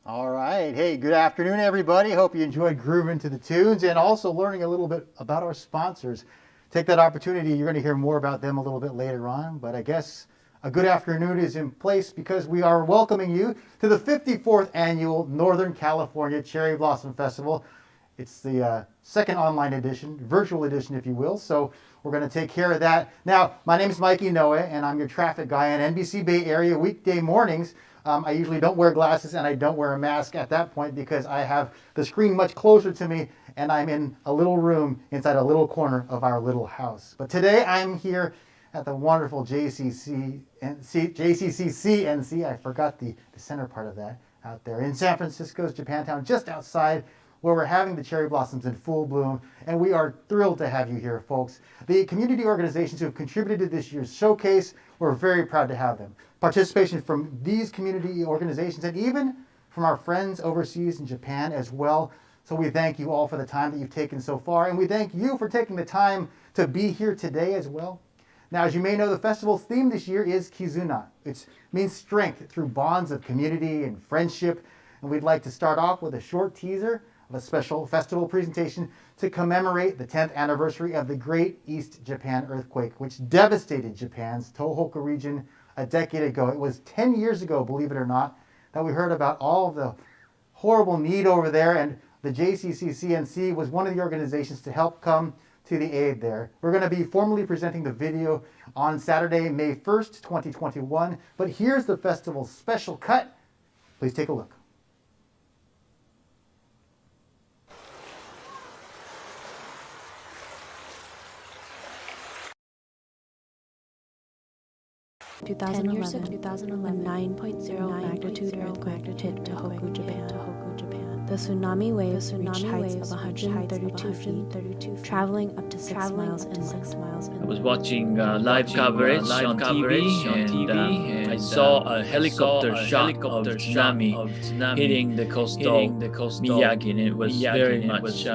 All right. Hey, good afternoon, everybody. Hope you enjoyed grooving to the tunes and also learning a little bit about our sponsors. Take that opportunity. You're going to hear more about them a little bit later on. But I guess a good afternoon is in place because we are welcoming you to the 54th annual Northern California Cherry Blossom Festival. It's the second online edition, virtual edition, if you will. So we're going to take care of that. Now, my name is Mike Inouye, and I'm your traffic guy on NBC Bay Area weekday mornings. I usually don't wear glasses and I don't wear a mask at that point because I have the screen much closer to me and I'm in a little room inside a little corner of our little house. But today I'm here at the wonderful JCCC. I forgot the center part of that out there in San Francisco's Japantown, just outside where we're having the cherry blossoms in full bloom, and we are thrilled to have you here, folks. The community organizations who have contributed to this year's showcase, we're very proud to have them. Participation from these community organizations and even from our friends overseas in Japan as well. So we thank you all for the time that you've taken so far, and we thank you for taking the time to be here today as well. Now, as you may know, the festival's theme this year is Kizuna. It means strength through bonds of community and friendship, and we'd like to start off with a short teaser of a special festival presentation to commemorate the 10th anniversary of the Great East Japan Earthquake, which devastated Japan's Tohoku region a decade ago. It was 10 years ago, believe it or not, that we heard about all of the horrible need over there, and the JCCCNC was one of the organizations to help come to the aid there. We're going to be formally presenting the video on Saturday, May 1st, 2021, but here's the festival's special cut. Please take a look. Ten years ago, 2011, 9.0 magnitude earthquake hit Tohoku, Japan. The tsunami waves reached heights of 132 feet, traveling up to 6 miles inland. I was watching live coverage on TV, and I saw a helicopter shot of tsunami hitting the coastal Miyagi, and it was very much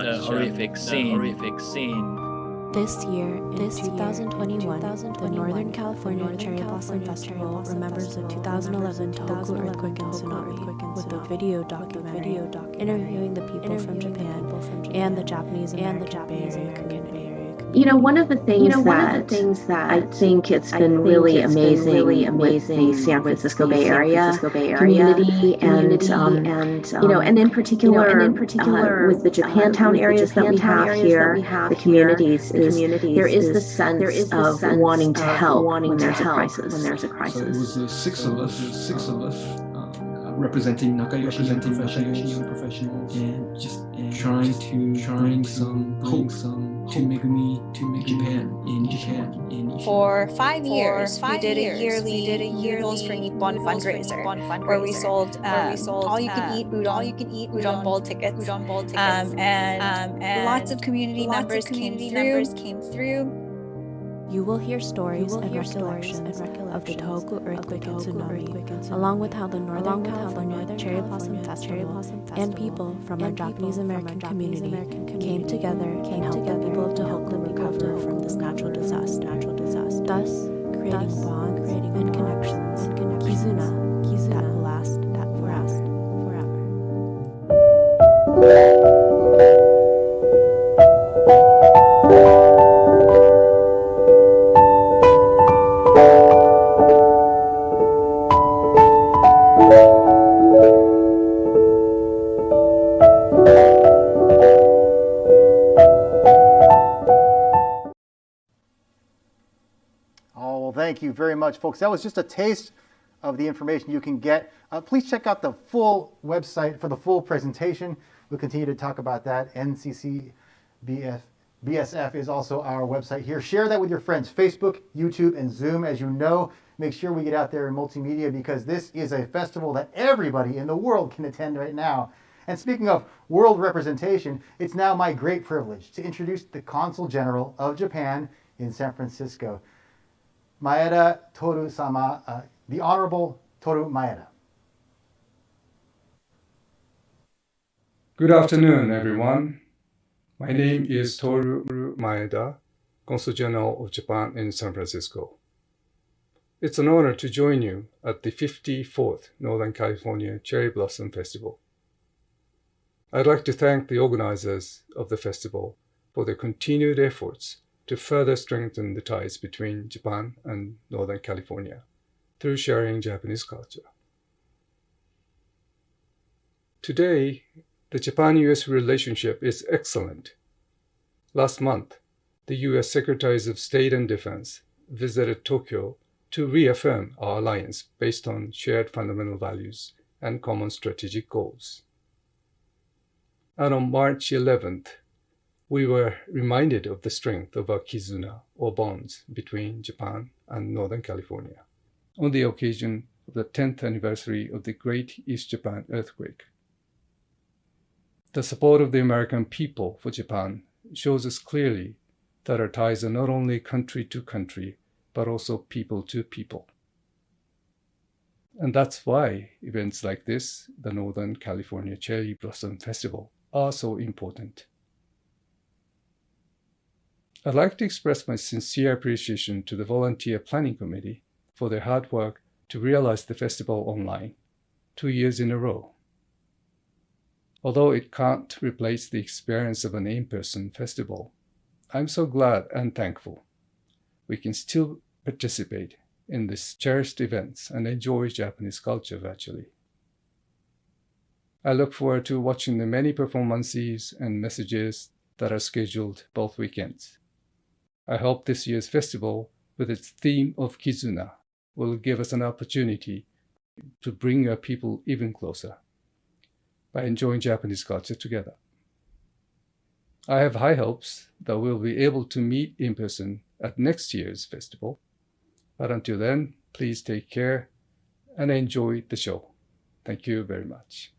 a horrific scene. This year, in 2021, the Northern California Cherry Blossom Festival remembers the 2011 Tohoku earthquake and tsunami with a video documentary interviewing the people from Japan and the Japanese American Bay Area community. You know, one of the things that I think it's been really amazing with the San Francisco Bay Area community, and you know, and in particular with the Japantown areas that we have here, the communities there is the sense of wanting to help when there's a crisis. So it was six of us representing Nakayoshi young professionals, and just trying to bring some hope to Megumi in Japan. For 5 years, we did a yearly Noodles for Nippon fundraiser, where we sold all you can eat udon bowl tickets, and lots of community members came through. You will hear stories and recollections of the Tohoku earthquake and tsunami, along with how the Northern California Cherry Blossom Festival and people from our Japanese American community came together and helped the people of Tohoku recover from this natural disaster, thus creating bonds and connections. Kizuna that will last forever. Thank you very much, folks. That was just a taste of the information you can get. Please check out the full website for the full presentation. We'll continue to talk about that. BSF is also our website here. Share that with your friends, Facebook, YouTube, and Zoom. As you know, make sure we get out there in multimedia because this is a festival that everybody in the world can attend right now. And speaking of world representation, it's now my great privilege to introduce the Consul General of Japan in San Francisco, Maeda Toru-sama, the Honorable Toru Maeda. Good afternoon, everyone. My name is Toru Maeda, Consul General of Japan in San Francisco. It's an honor to join you at the 54th Northern California Cherry Blossom Festival. I'd like to thank the organizers of the festival for their continued efforts to further strengthen the ties between Japan and Northern California through sharing Japanese culture. Today, the Japan-U.S. relationship is excellent. Last month, the U.S. Secretaries of State and Defense visited Tokyo to reaffirm our alliance based on shared fundamental values and common strategic goals. And on March 11th, we were reminded of the strength of our Kizuna, or bonds, between Japan and Northern California, on the occasion of the 10th anniversary of the Great East Japan earthquake. The support of the American people for Japan shows us clearly that our ties are not only country to country, but also people to people. And that's why events like this, the Northern California Cherry Blossom Festival, are so important. I'd like to express my sincere appreciation to the Volunteer Planning Committee for their hard work to realize the festival online 2 years in a row. Although it can't replace the experience of an in-person festival, I'm so glad and thankful we can still participate in these cherished events and enjoy Japanese culture virtually. I look forward to watching the many performances and messages that are scheduled both weekends. I hope this year's festival, with its theme of Kizuna, will give us an opportunity to bring our people even closer by enjoying Japanese culture together. I have high hopes that we'll be able to meet in person at next year's festival. But until then, please take care and enjoy the show. Thank you very much.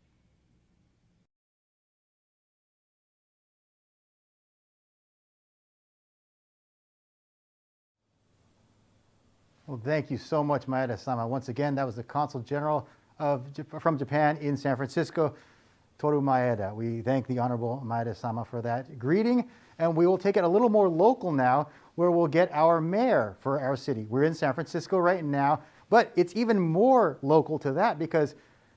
Well, thank you so much, Maeda-sama. Once again, that was the Consul General from Japan in San Francisco, Toru Maeda. We thank the Honorable Maeda-sama for that greeting, and we will take it a little more local now, where we'll get our mayor for our city. We're in San Francisco right now, but it's even more local to that because,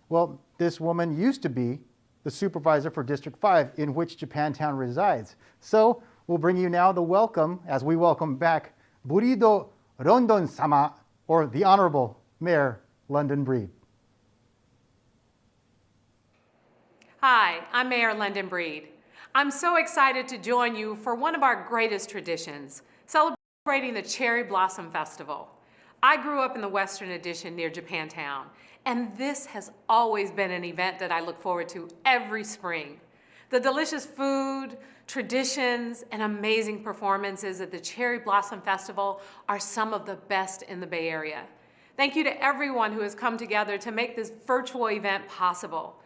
well, this woman used to be the supervisor for District 5, in which Japantown resides. So we'll bring you now the welcome, as we welcome back Burido Rondon-sama, or the Honorable Mayor London Breed. Hi, I'm Mayor London Breed. I'm so excited to join you for one of our greatest traditions, celebrating the Cherry Blossom Festival. I grew up in the Western Addition near Japantown, and this has always been an event that I look forward to every spring. The delicious food, traditions, and amazing performances at the Cherry Blossom Festival are some of the best in the Bay Area. Thank you to everyone who has come together to make this virtual event possible.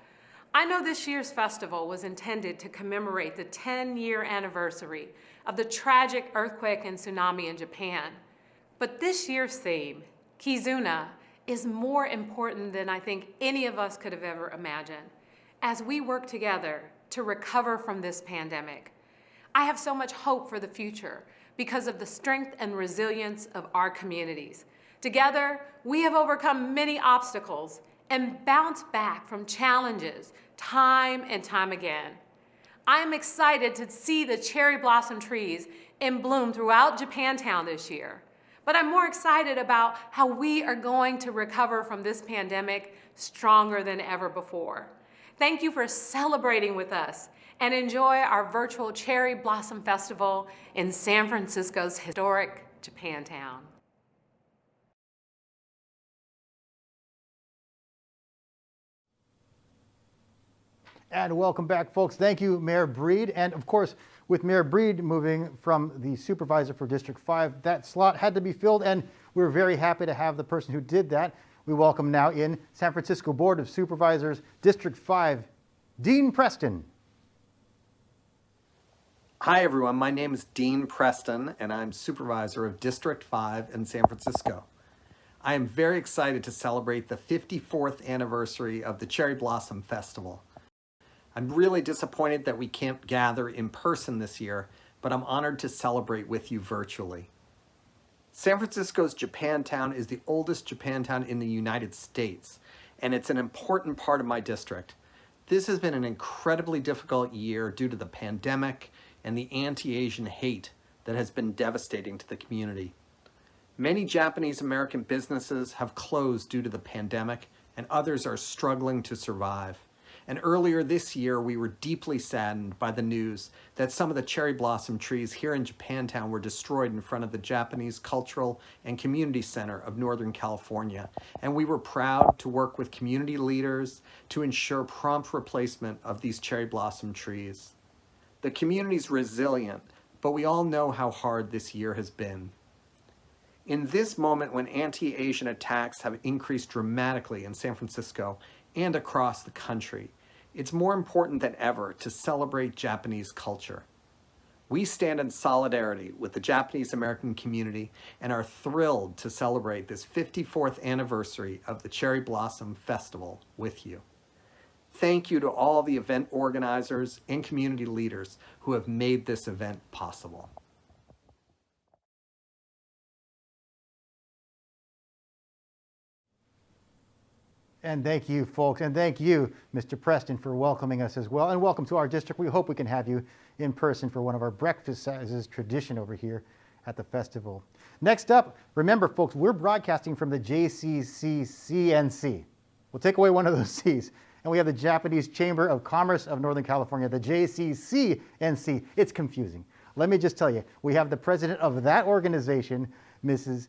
I know this year's festival was intended to commemorate the 10-year anniversary of the tragic earthquake and tsunami in Japan. But this year's theme, Kizuna, is more important than I think any of us could have ever imagined as we work together to recover from this pandemic. I have so much hope for the future because of the strength and resilience of our communities. Together, we have overcome many obstacles and bounced back from challenges time and time again. I am excited to see the cherry blossom trees in bloom throughout Japantown this year. But I'm more excited about how we are going to recover from this pandemic stronger than ever before. Thank you for celebrating with us and enjoy our virtual Cherry Blossom Festival in San Francisco's historic Japantown. And welcome back, folks. Thank you, Mayor Breed. And of course, with Mayor Breed moving from the supervisor for District 5, that slot had to be filled, and we're very happy to have the person who did that. We welcome now in San Francisco Board of Supervisors, District 5, Dean Preston. Hi, everyone. My name is Dean Preston, and I'm supervisor of District 5 in San Francisco. I am very excited to celebrate the 54th anniversary of the Cherry Blossom Festival. I'm really disappointed that we can't gather in person this year, but I'm honored to celebrate with you virtually. San Francisco's Japantown is the oldest Japantown in the United States, and it's an important part of my district. This has been an incredibly difficult year due to the pandemic and the anti-Asian hate that has been devastating to the community. Many Japanese American businesses have closed due to the pandemic, and others are struggling to survive. And earlier this year, we were deeply saddened by the news that some of the cherry blossom trees here in Japantown were destroyed in front of the Japanese Cultural and Community Center of Northern California. And we were proud to work with community leaders to ensure prompt replacement of these cherry blossom trees. The community's resilient, but we all know how hard this year has been. In this moment when anti-Asian attacks have increased dramatically in San Francisco and across the country, it's more important than ever to celebrate Japanese culture. We stand in solidarity with the Japanese American community and are thrilled to celebrate this 54th anniversary of the Cherry Blossom Festival with you. Thank you to all the event organizers and community leaders who have made this event possible. And thank you, folks, and thank you, Mr. Preston, for welcoming us as well. And welcome to our district. We hope we can have you in person for one of our breakfasts as is tradition over here at the festival. Next up, remember, folks, we're broadcasting from the JCCCNC. We'll take away one of those C's. And we have the Japanese Chamber of Commerce of Northern California, the JCCNC. It's confusing. Let me just tell you, we have the president of that organization, Ms.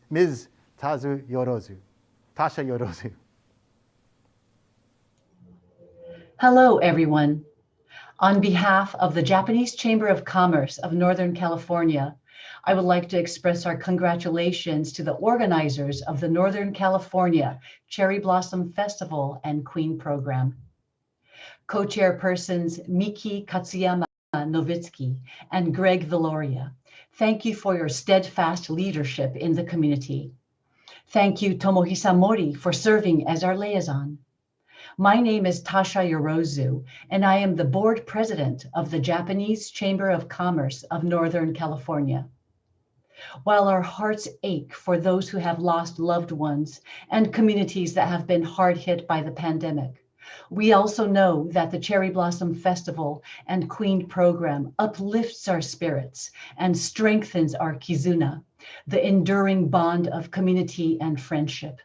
Tasha Yorozu. Hello, everyone. On behalf of the Japanese Chamber of Commerce of Northern California, I would like to express our congratulations to the organizers of the Northern California Cherry Blossom Festival and Queen Program. Co-chairpersons Miki Katsuyama Novitsky and Greg Villoria, thank you for your steadfast leadership in the community. Thank you, Tomohisa Mori, for serving as our liaison. My name is Tasha Yorozu, and I am the board president of the Japanese Chamber of Commerce of Northern California. While our hearts ache for those who have lost loved ones and communities that have been hard hit by the pandemic, we also know that the Cherry Blossom Festival and Queen Program uplifts our spirits and strengthens our Kizuna, the enduring bond of community and friendship.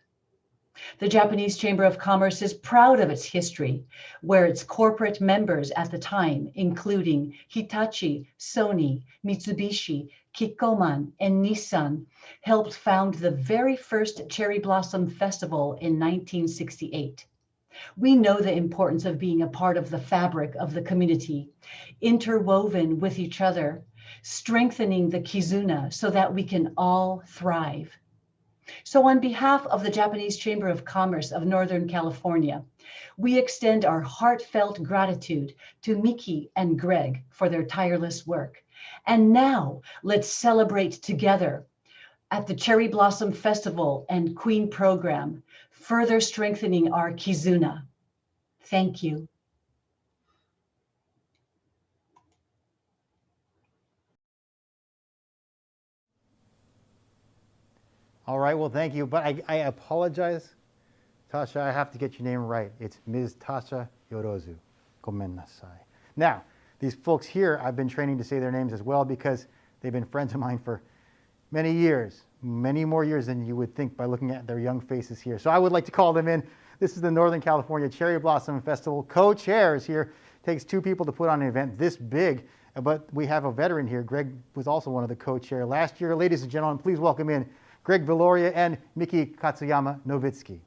The Japanese Chamber of Commerce is proud of its history, where its corporate members at the time, including Hitachi, Sony, Mitsubishi, Kikkoman, and Nissan, helped found the very first Cherry Blossom Festival in 1968. We know the importance of being a part of the fabric of the community, interwoven with each other, strengthening the Kizuna so that we can all thrive. So on behalf of the Japanese Chamber of Commerce of Northern California, we extend our heartfelt gratitude to Miki and Greg for their tireless work. And now let's celebrate together at the Cherry Blossom Festival and Queen Program, further strengthening our Kizuna. Thank you. All right, well, thank you. But I apologize, Tasha, I have to get your name right. It's Ms. Tasha Yorozu. Gomen nasai. Now, these folks here, I've been training to say their names as well because they've been friends of mine for many years, many more years than you would think by looking at their young faces here. So I would like to call them in. This is the Northern California Cherry Blossom Festival. Co-chairs here. Takes two people to put on an event this big, but we have a veteran here. Greg was also one of the co-chair last year. Ladies and gentlemen, please welcome in Greg Villoria and Miki Katsuyama Novitsky.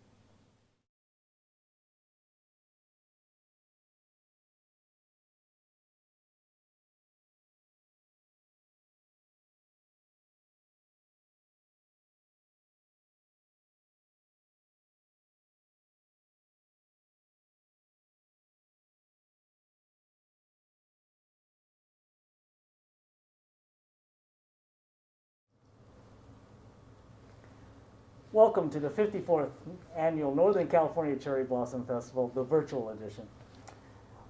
Welcome to the 54th Annual Northern California Cherry Blossom Festival, the virtual edition.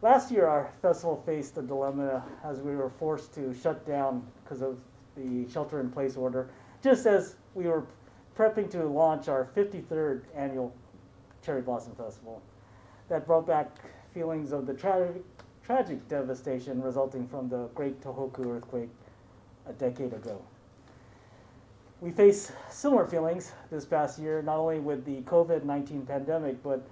Last year, our festival faced a dilemma as we were forced to shut down because of the shelter-in-place order, just as we were prepping to launch our 53rd annual Cherry Blossom Festival that brought back feelings of the tragic devastation resulting from the Great Tohoku earthquake a decade ago. We face similar feelings this past year, not only with the COVID-19 pandemic, but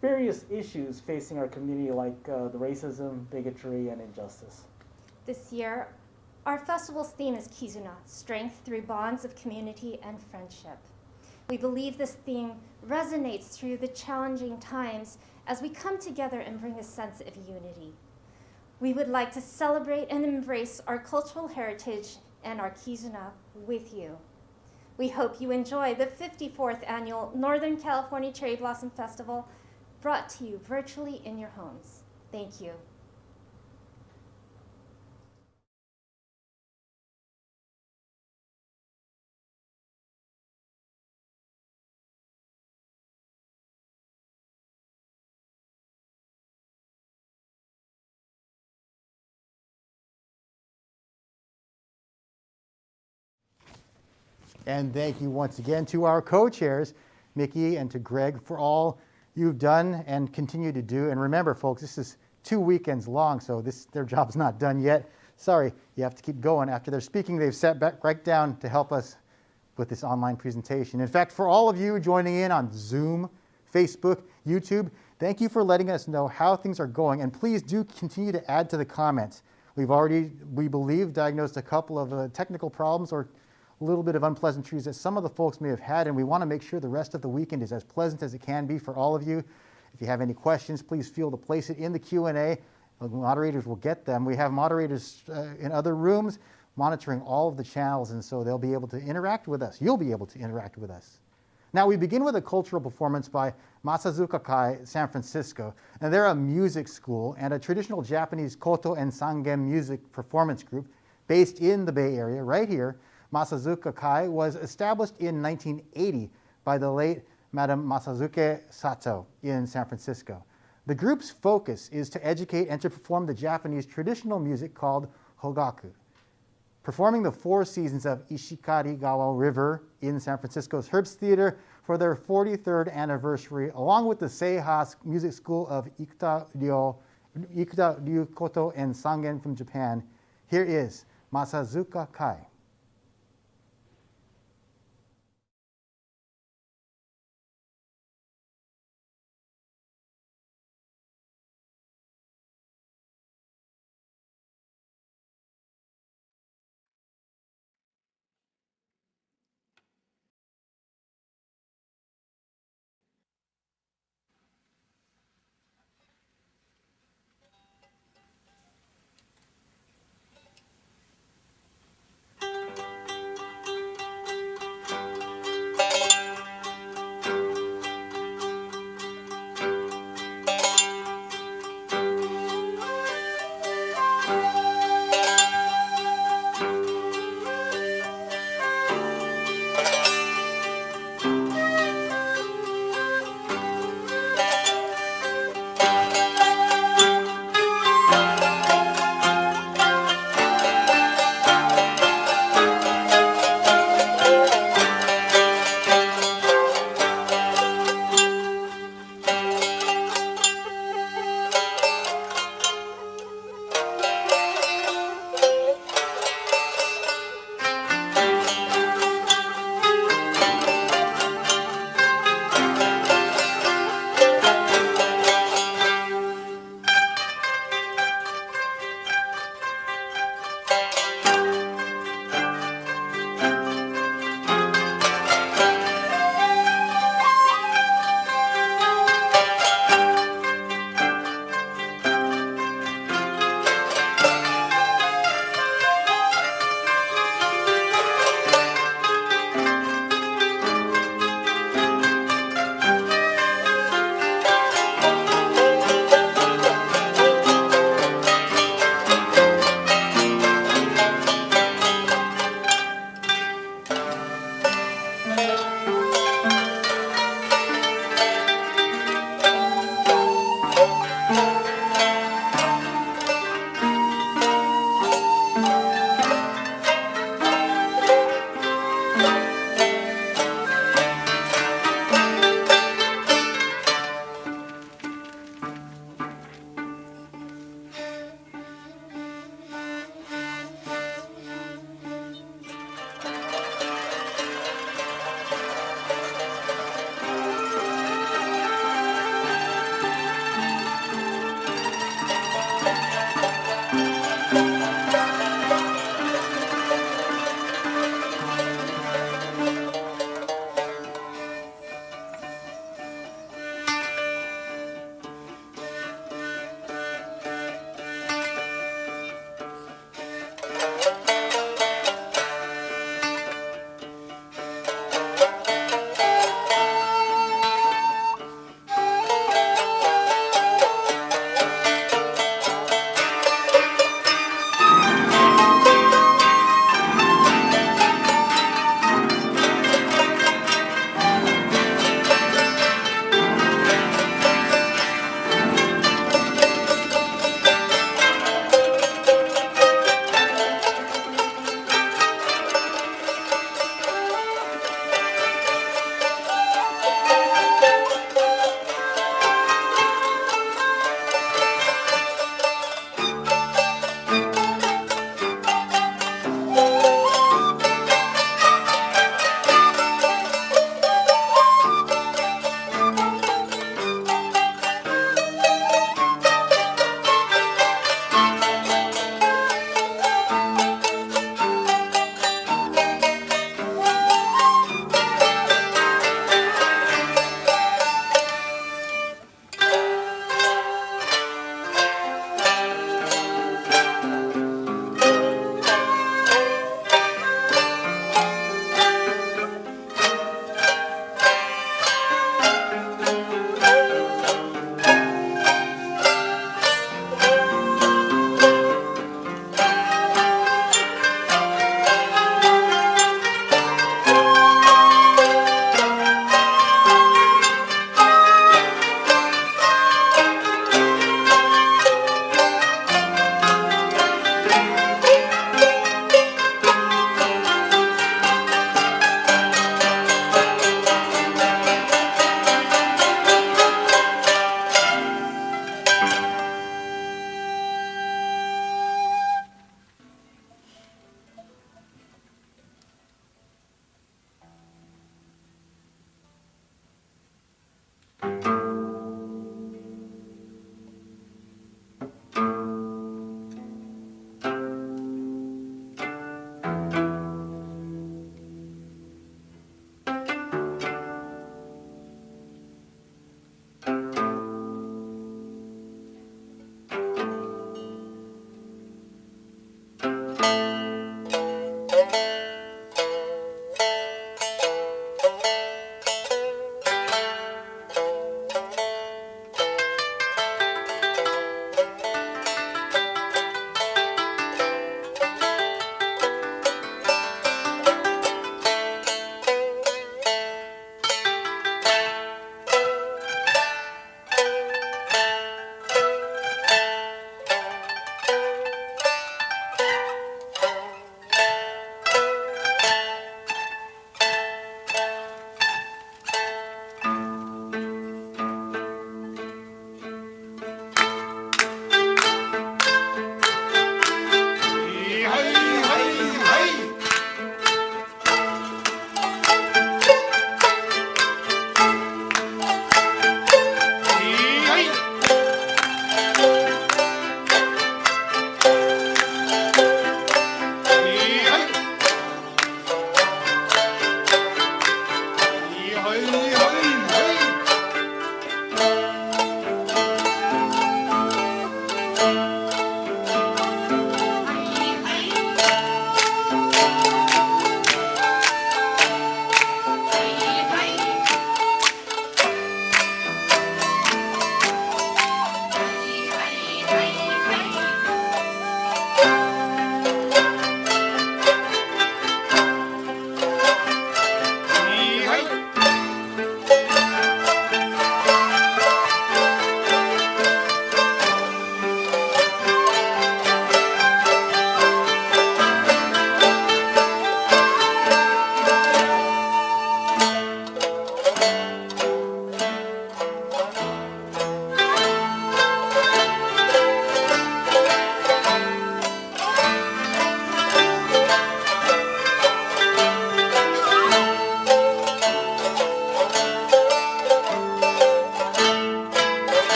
various issues facing our community like the racism, bigotry, and injustice. This year, our festival's theme is Kizuna, strength through bonds of community and friendship. We believe this theme resonates through the challenging times as we come together and bring a sense of unity. We would like to celebrate and embrace our cultural heritage and our Kizuna with you. We hope you enjoy the 54th annual Northern California Cherry Blossom Festival, brought to you virtually in your homes. Thank you. And thank you once again to our co-chairs, Mickey, and to Greg, for all you've done and continue to do. And remember, folks, this is 2 weekends long, so their job's not done yet. Sorry, you have to keep going. After they're speaking, they've sat back right down to help us with this online presentation. In fact, for all of you joining in on Zoom, Facebook, YouTube, thank you for letting us know how things are going. And please do continue to add to the comments. We've already, we believe, diagnosed a couple of technical problems or a little bit of unpleasantries that some of the folks may have had, and we want to make sure the rest of the weekend is as pleasant as it can be for all of you. If you have any questions, please feel to place it in the Q&A. The moderators will get them. We have moderators in other rooms monitoring all of the channels, and so they'll be able to interact with us. You'll be able to interact with us. Now, we begin with a cultural performance by Masazuka Kai, San Francisco. And they're a music school and a traditional Japanese koto and sangen music performance group based in the Bay Area, right here. Masazuka Kai was established in 1980 by the late Madame Masazuke Sato in San Francisco. The group's focus is to educate and to perform the Japanese traditional music called hogaku. Performing the 4 seasons of Ishikarigawa River in San Francisco's Herbst Theater for their 43rd anniversary, along with the Seiha Music School of Ikuta Ryu Koto and Sangen from Japan, here is Masazuka Kai.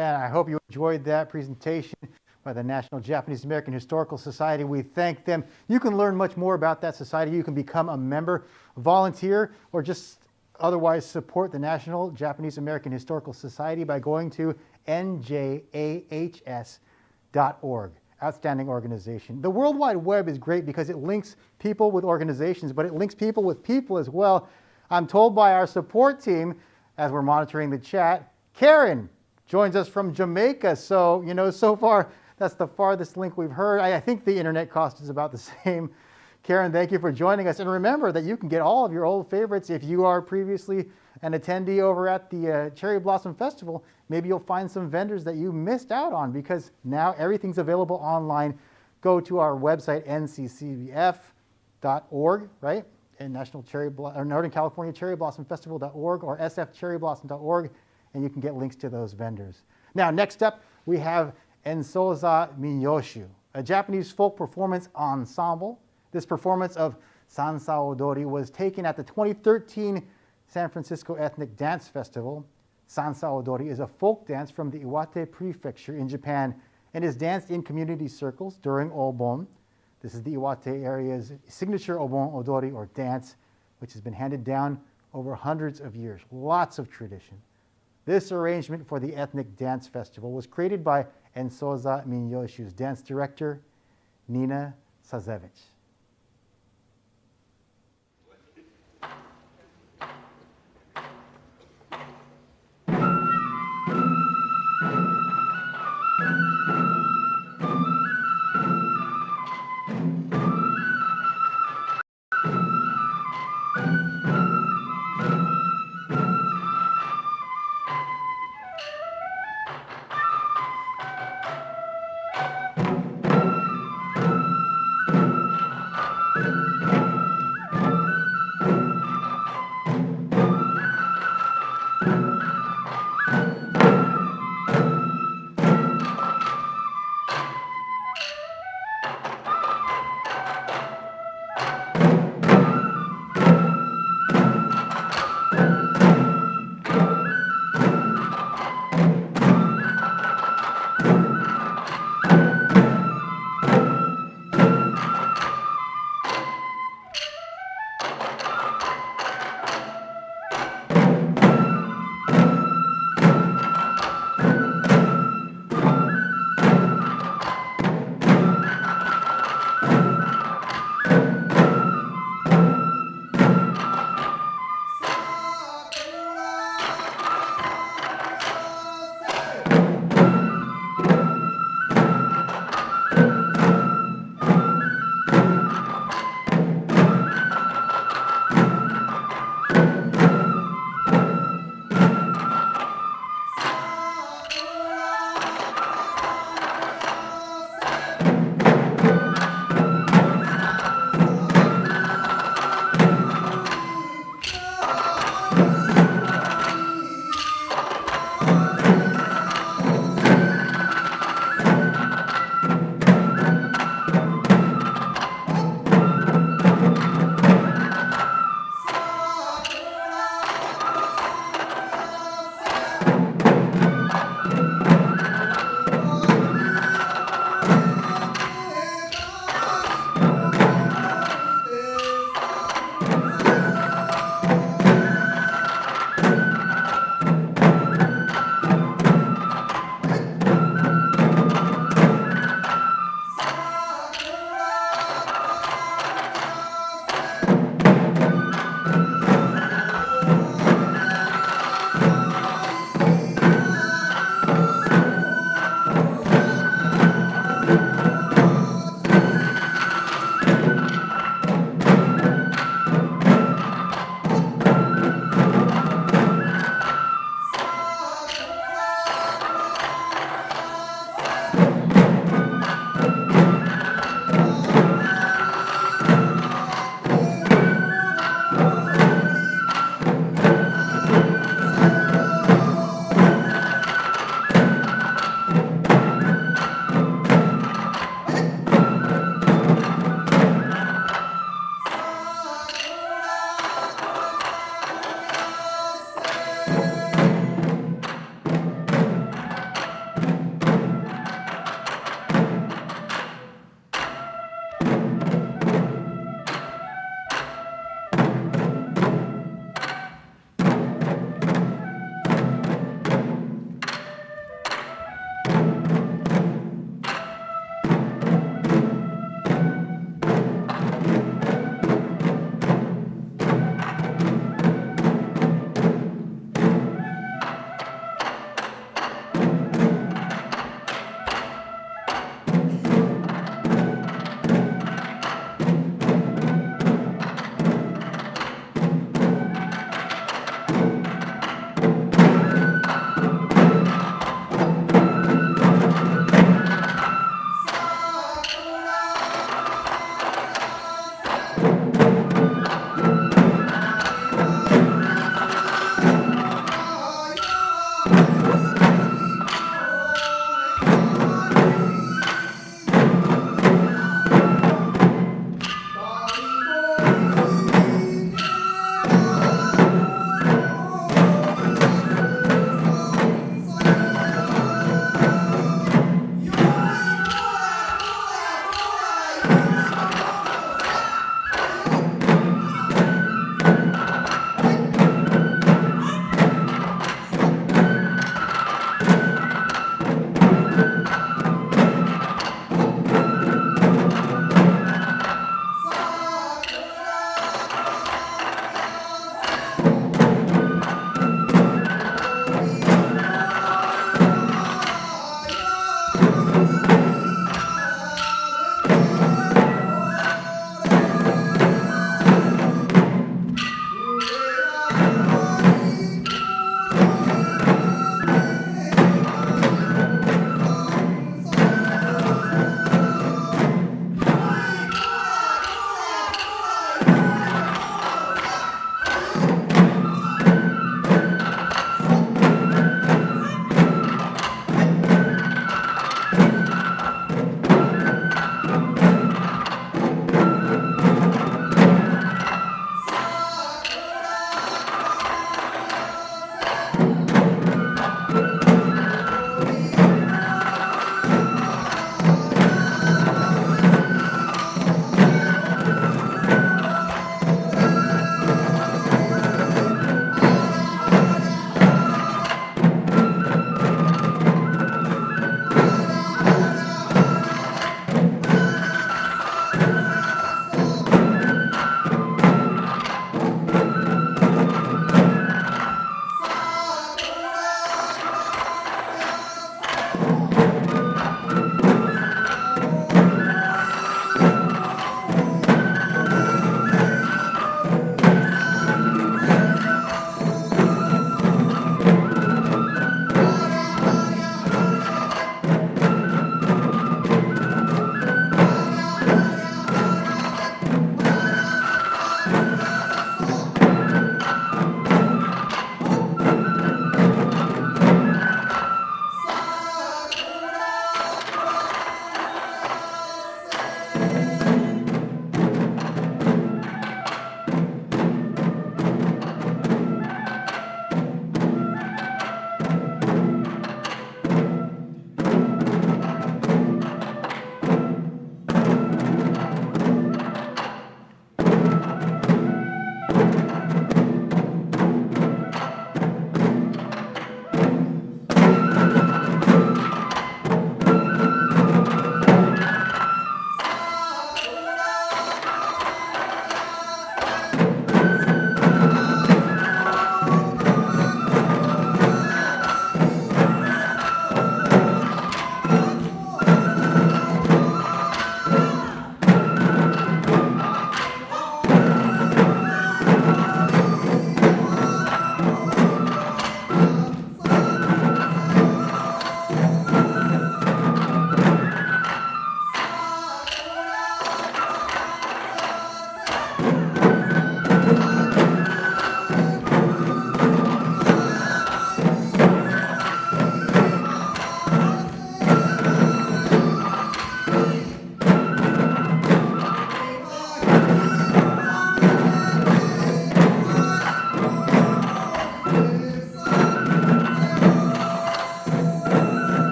And I hope you enjoyed that presentation by the National Japanese American Historical Society. We thank them. You can learn much more about that society. You can become a member, volunteer, or just otherwise support the National Japanese American Historical Society by going to njahs.org. Outstanding organization. The World Wide Web is great because it links people with organizations, but it links people with people as well. I'm told by our support team, as we're monitoring the chat, Karen joins us from Jamaica. So, so far, that's the farthest link we've heard. I think the internet cost is about the same. Karen, thank you for joining us. And remember that you can get all of your old favorites if you are previously an attendee over at the Cherry Blossom Festival. Maybe you'll find some vendors that you missed out on because now everything's available online. Go to our website, nccbf.org, right? And Northern California Cherry Blossom Festival.org or sfcherryblossom.org, and you can get links to those vendors. Now, next up, we have Enzoza Miyoshi, a Japanese folk performance ensemble. This performance of Sansa Odori was taken at the 2013 San Francisco Ethnic Dance Festival. Sansa Odori is a folk dance from the Iwate Prefecture in Japan and is danced in community circles during Obon. This is the Iwate area's signature Obon Odori or dance, which has been handed down over hundreds of years. Lots of tradition. This arrangement for the Ethnic Dance Festival was created by Enzoza Miyoshi's dance director, Nina Sazevich.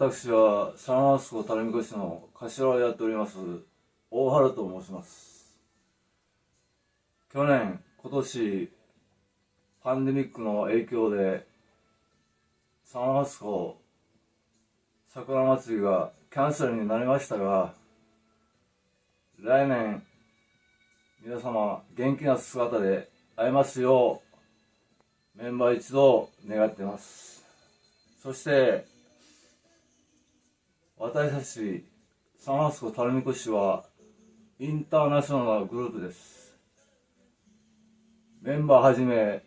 私はサンハウスコタルミコシの頭をやっております大原と申します。去年、今年パンデミックの影響でサンハウスコ桜祭りがキャンセルになりましたが、来年皆様元気な姿で会えますようメンバー一同願っています。そして私たちサンハウスコタルミコシはインターナショナルなグループです。メンバーはじめ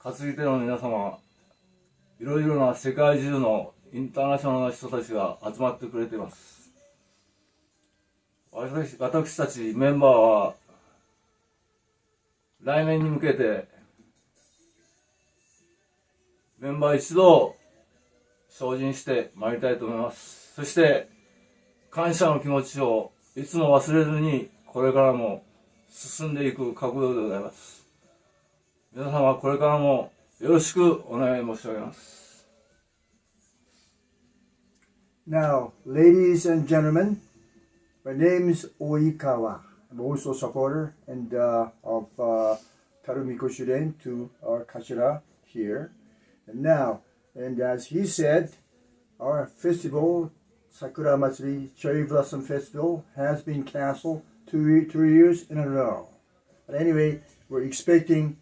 担ぎ手の皆様、いろいろな世界中のインターナショナルな人たちが集まってくれています。私たちメンバーは来年に向けてメンバー一同精進してまいりたいと思います。そして感謝の気持ちをいつも忘れずにこれからも進んでいく覚悟でございます。皆様これからもよろしくお願い申し上げます。Now, ladies and gentlemen, my name is Oikawa. I'm also a supporter and of Taru Mikoshi to our Kashira here. And now, and as he said, our festival, Sakura Matsuri Cherry Blossom Festival, has been canceled 2 years in a row. But anyway, we're expecting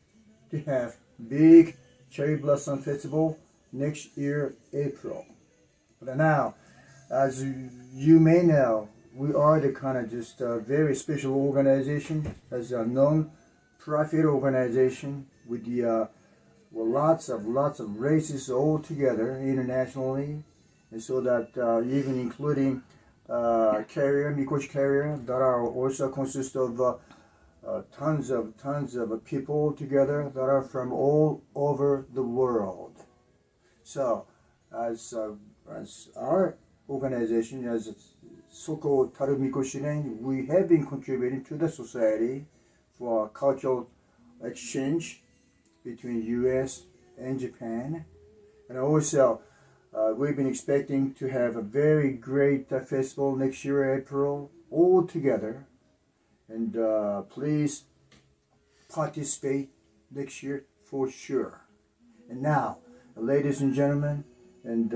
to have big Cherry Blossom Festival next year, April. But now, as you may know, we are the kind of just a very special organization, as a non-profit organization with the lots of races all together internationally, and so that even including Mikoshi carrier that are also consist of tons of people together that are from all over the world. So, as our organization, as so-called Taru Mikoshi, we have been contributing to the society for cultural exchange between U.S. and Japan, and also we've been expecting to have a very great festival next year, April, all together. And please participate next year for sure. And now, ladies and gentlemen, and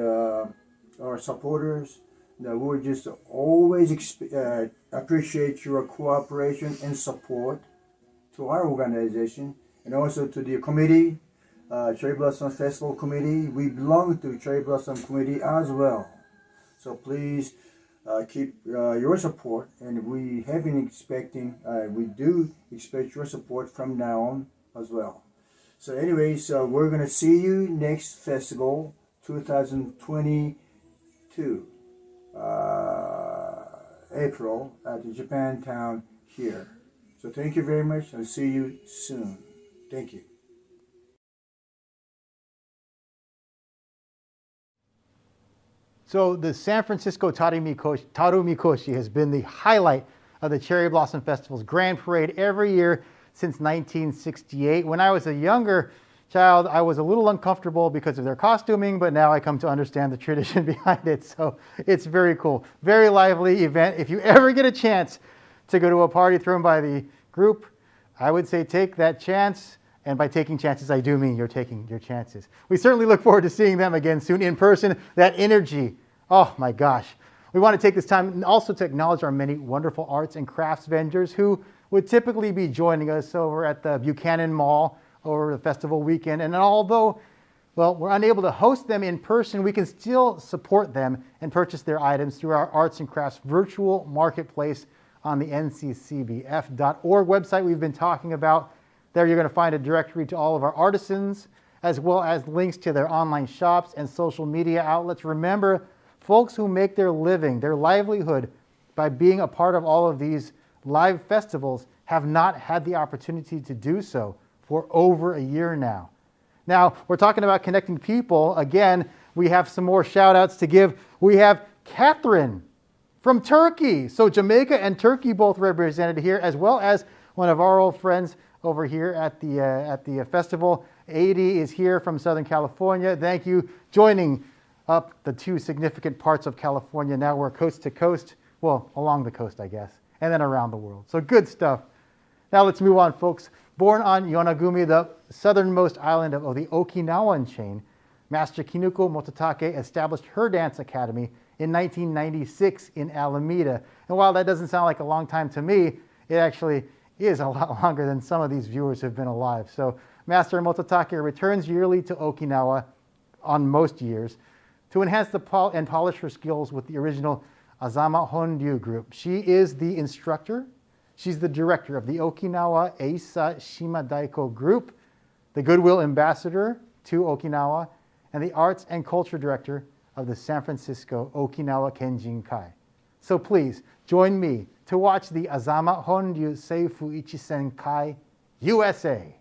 our supporters, we'll just always appreciate your cooperation and support to our organization, and also to the committee, Cherry Blossom Festival Committee. We belong to Cherry Blossom Committee as well. So please keep your support, and we have been expecting, we do expect your support from now on as well. So anyway, so we're going to see you next festival, 2022, April, at the Japantown here. So thank you very much. I'll see you soon. Thank you. So the San Francisco Taru Mikoshi has been the highlight of the Cherry Blossom Festival's Grand Parade every year since 1968. When I was a younger child, I was a little uncomfortable because of their costuming, but now I come to understand the tradition behind it. So it's very cool. Very lively event. If you ever get a chance to go to a party thrown by the group, I would say take that chance. And by taking chances, I do mean you're taking your chances. We certainly look forward to seeing them again soon in person. That energy, oh my gosh. We want to take this time also to acknowledge our many wonderful arts and crafts vendors who would typically be joining us over at the Buchanan Mall over the festival weekend. And although, well, we're unable to host them in person, we can still support them and purchase their items through our arts and crafts virtual marketplace on the nccbf.org website we've been talking about. There you're going to find a directory to all of our artisans, as well as links to their online shops and social media outlets. Remember, folks who make their living, their livelihood, by being a part of all of these live festivals have not had the opportunity to do so for over a year now. Now, we're talking about connecting people. Again, we have some more shout outs to give. We have Catherine from Turkey. So Jamaica and Turkey both represented here, as well as one of our old friends over here at the festival. 80 is here from Southern California. Thank you joining up the two significant parts of California. Now we're coast to coast, well, along the coast, I guess, and then around the world. So good stuff. Now let's move on, folks. Born on Yonaguni, the southernmost island of the Okinawan chain, Master Kinuko Mototake established her dance academy in 1996 in Alameda. And while that doesn't sound like a long time to me, it actually is a lot longer than some of these viewers have been alive. So Master Mototake returns yearly to Okinawa on most years to enhance and polish her skills with the original Azama Hondyu group. She is the instructor. She's the director of the Okinawa Eisa Shima Daiko group, the Goodwill Ambassador to Okinawa, and the Arts and Culture Director of the San Francisco Okinawa Kenjin Kai. So please join me to watch the Azama Hondyu Seifu Ichisen Kai USA.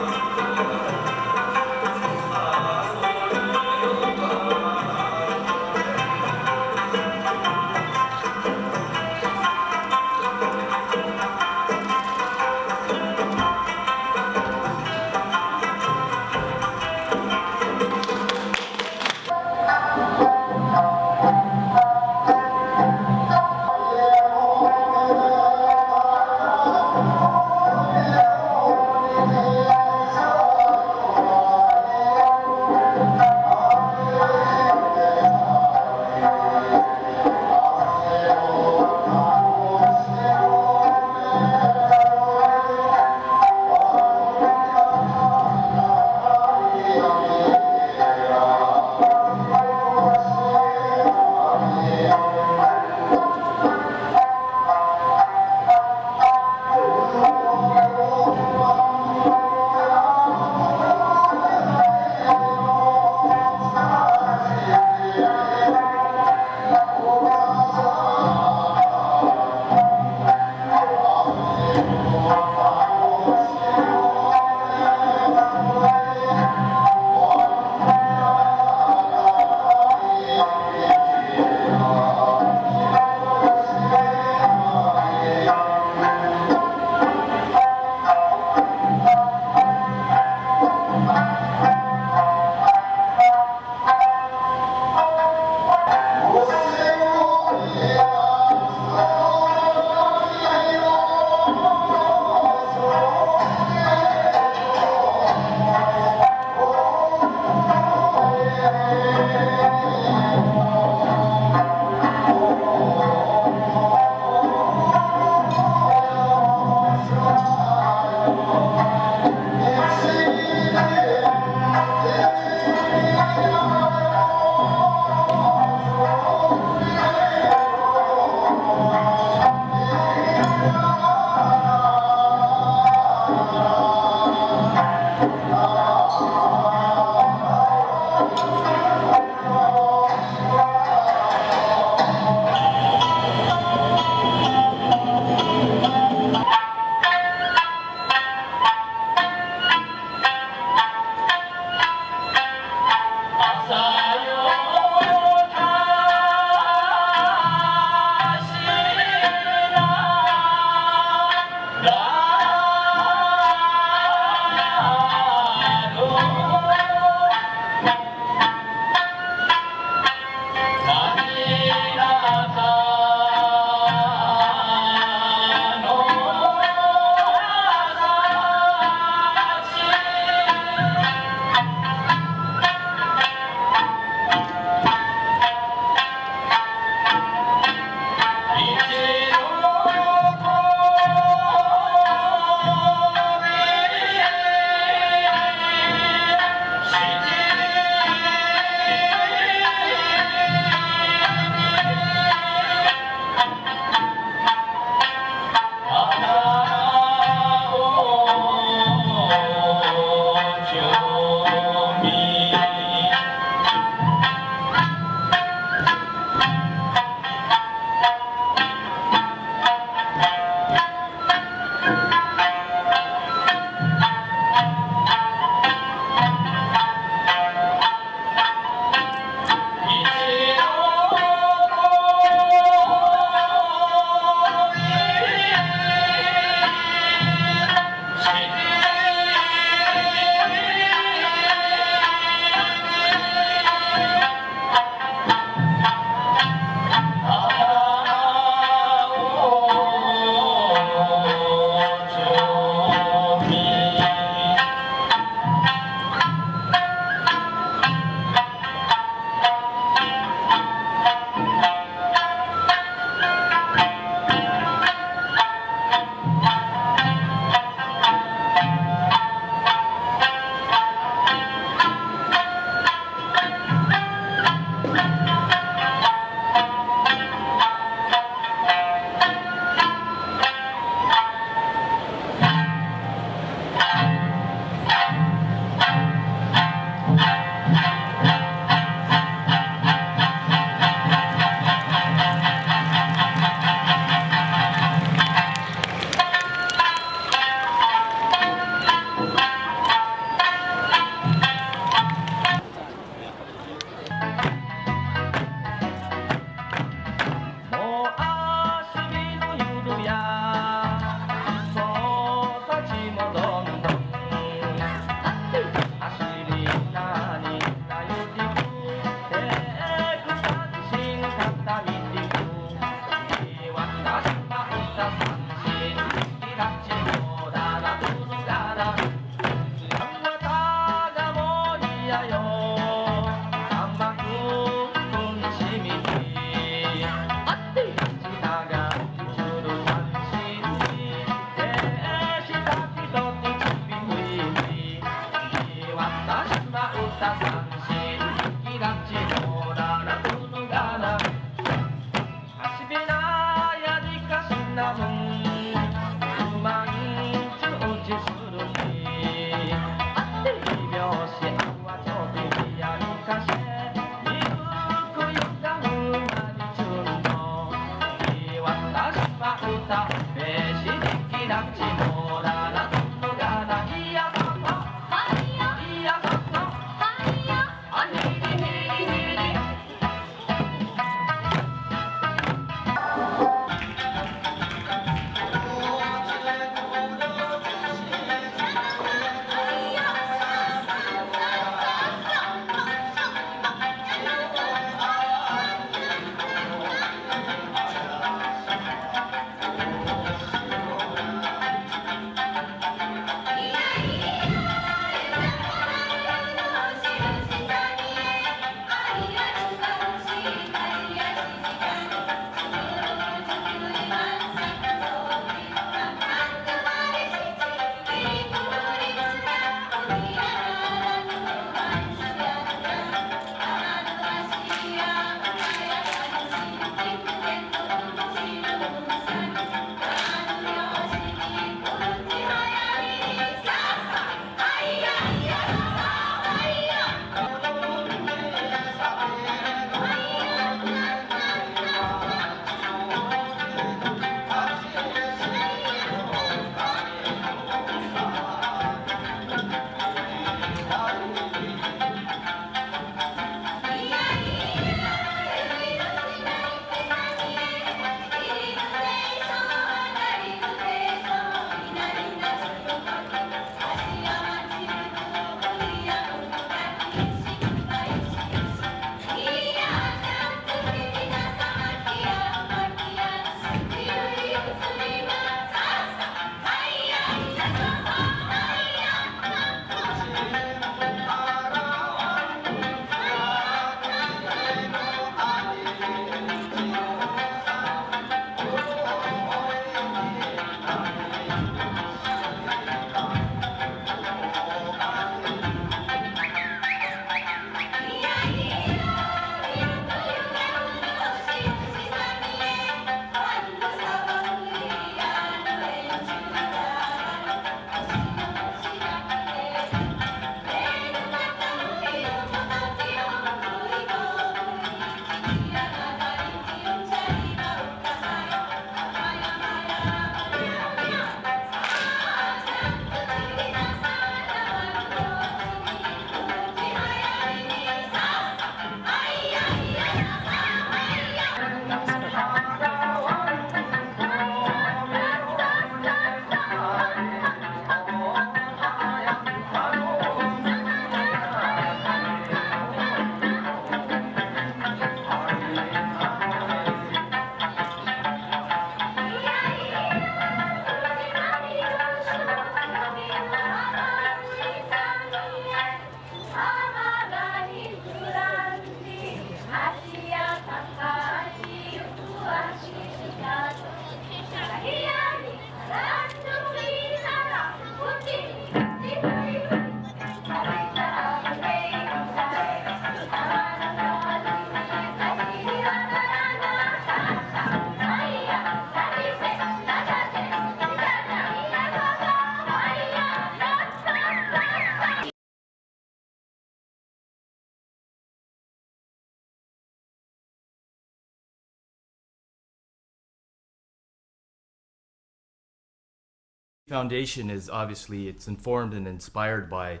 Foundation is obviously, it's informed and inspired by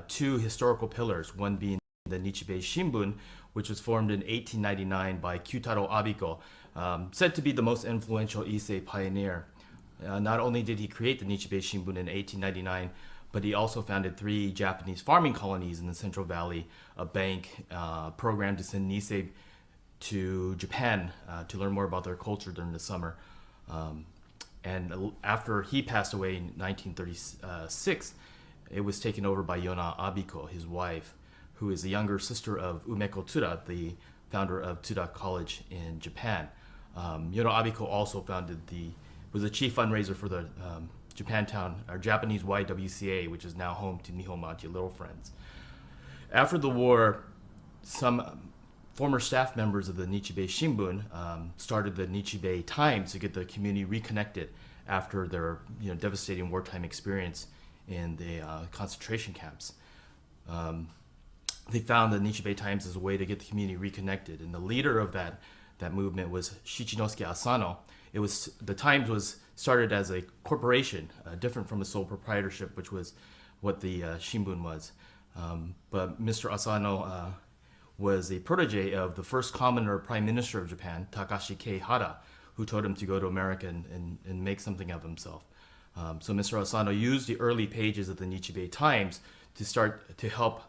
two historical pillars, one being the Nichibei Shimbun, which was formed in 1899 by Kyutaro Abiko, said to be the most influential Issei pioneer. Not only did he create the Nichibei Shimbun in 1899, but he also founded 3 Japanese farming colonies in the Central Valley, a bank, program to send Nisei to Japan to learn more about their culture during the summer. And after he passed away in 1936, it was taken over by Yona Abiko, his wife, who is the younger sister of Umeko Tsuda, the founder of Tsuda College in Japan. Yona Abiko also was the chief fundraiser for the Japantown, or Japanese YWCA, which is now home to Nihonmachi Little Friends. After the war, some former staff members of the Nichibei Shimbun started the Nichibei Times to get the community reconnected after their devastating wartime experience in the concentration camps. They found the Nichibei Times as a way to get the community reconnected, and the leader of that movement was Shichinosuke Asano. The Times was started as a corporation, different from a sole proprietorship, which was what the Shimbun was. But Mr. Asano was a protege of the first commoner prime minister of Japan, Takashi Kei Hara, who told him to go to America and make something of himself. So Mr. Asano used the early pages of the Nichibei Times to help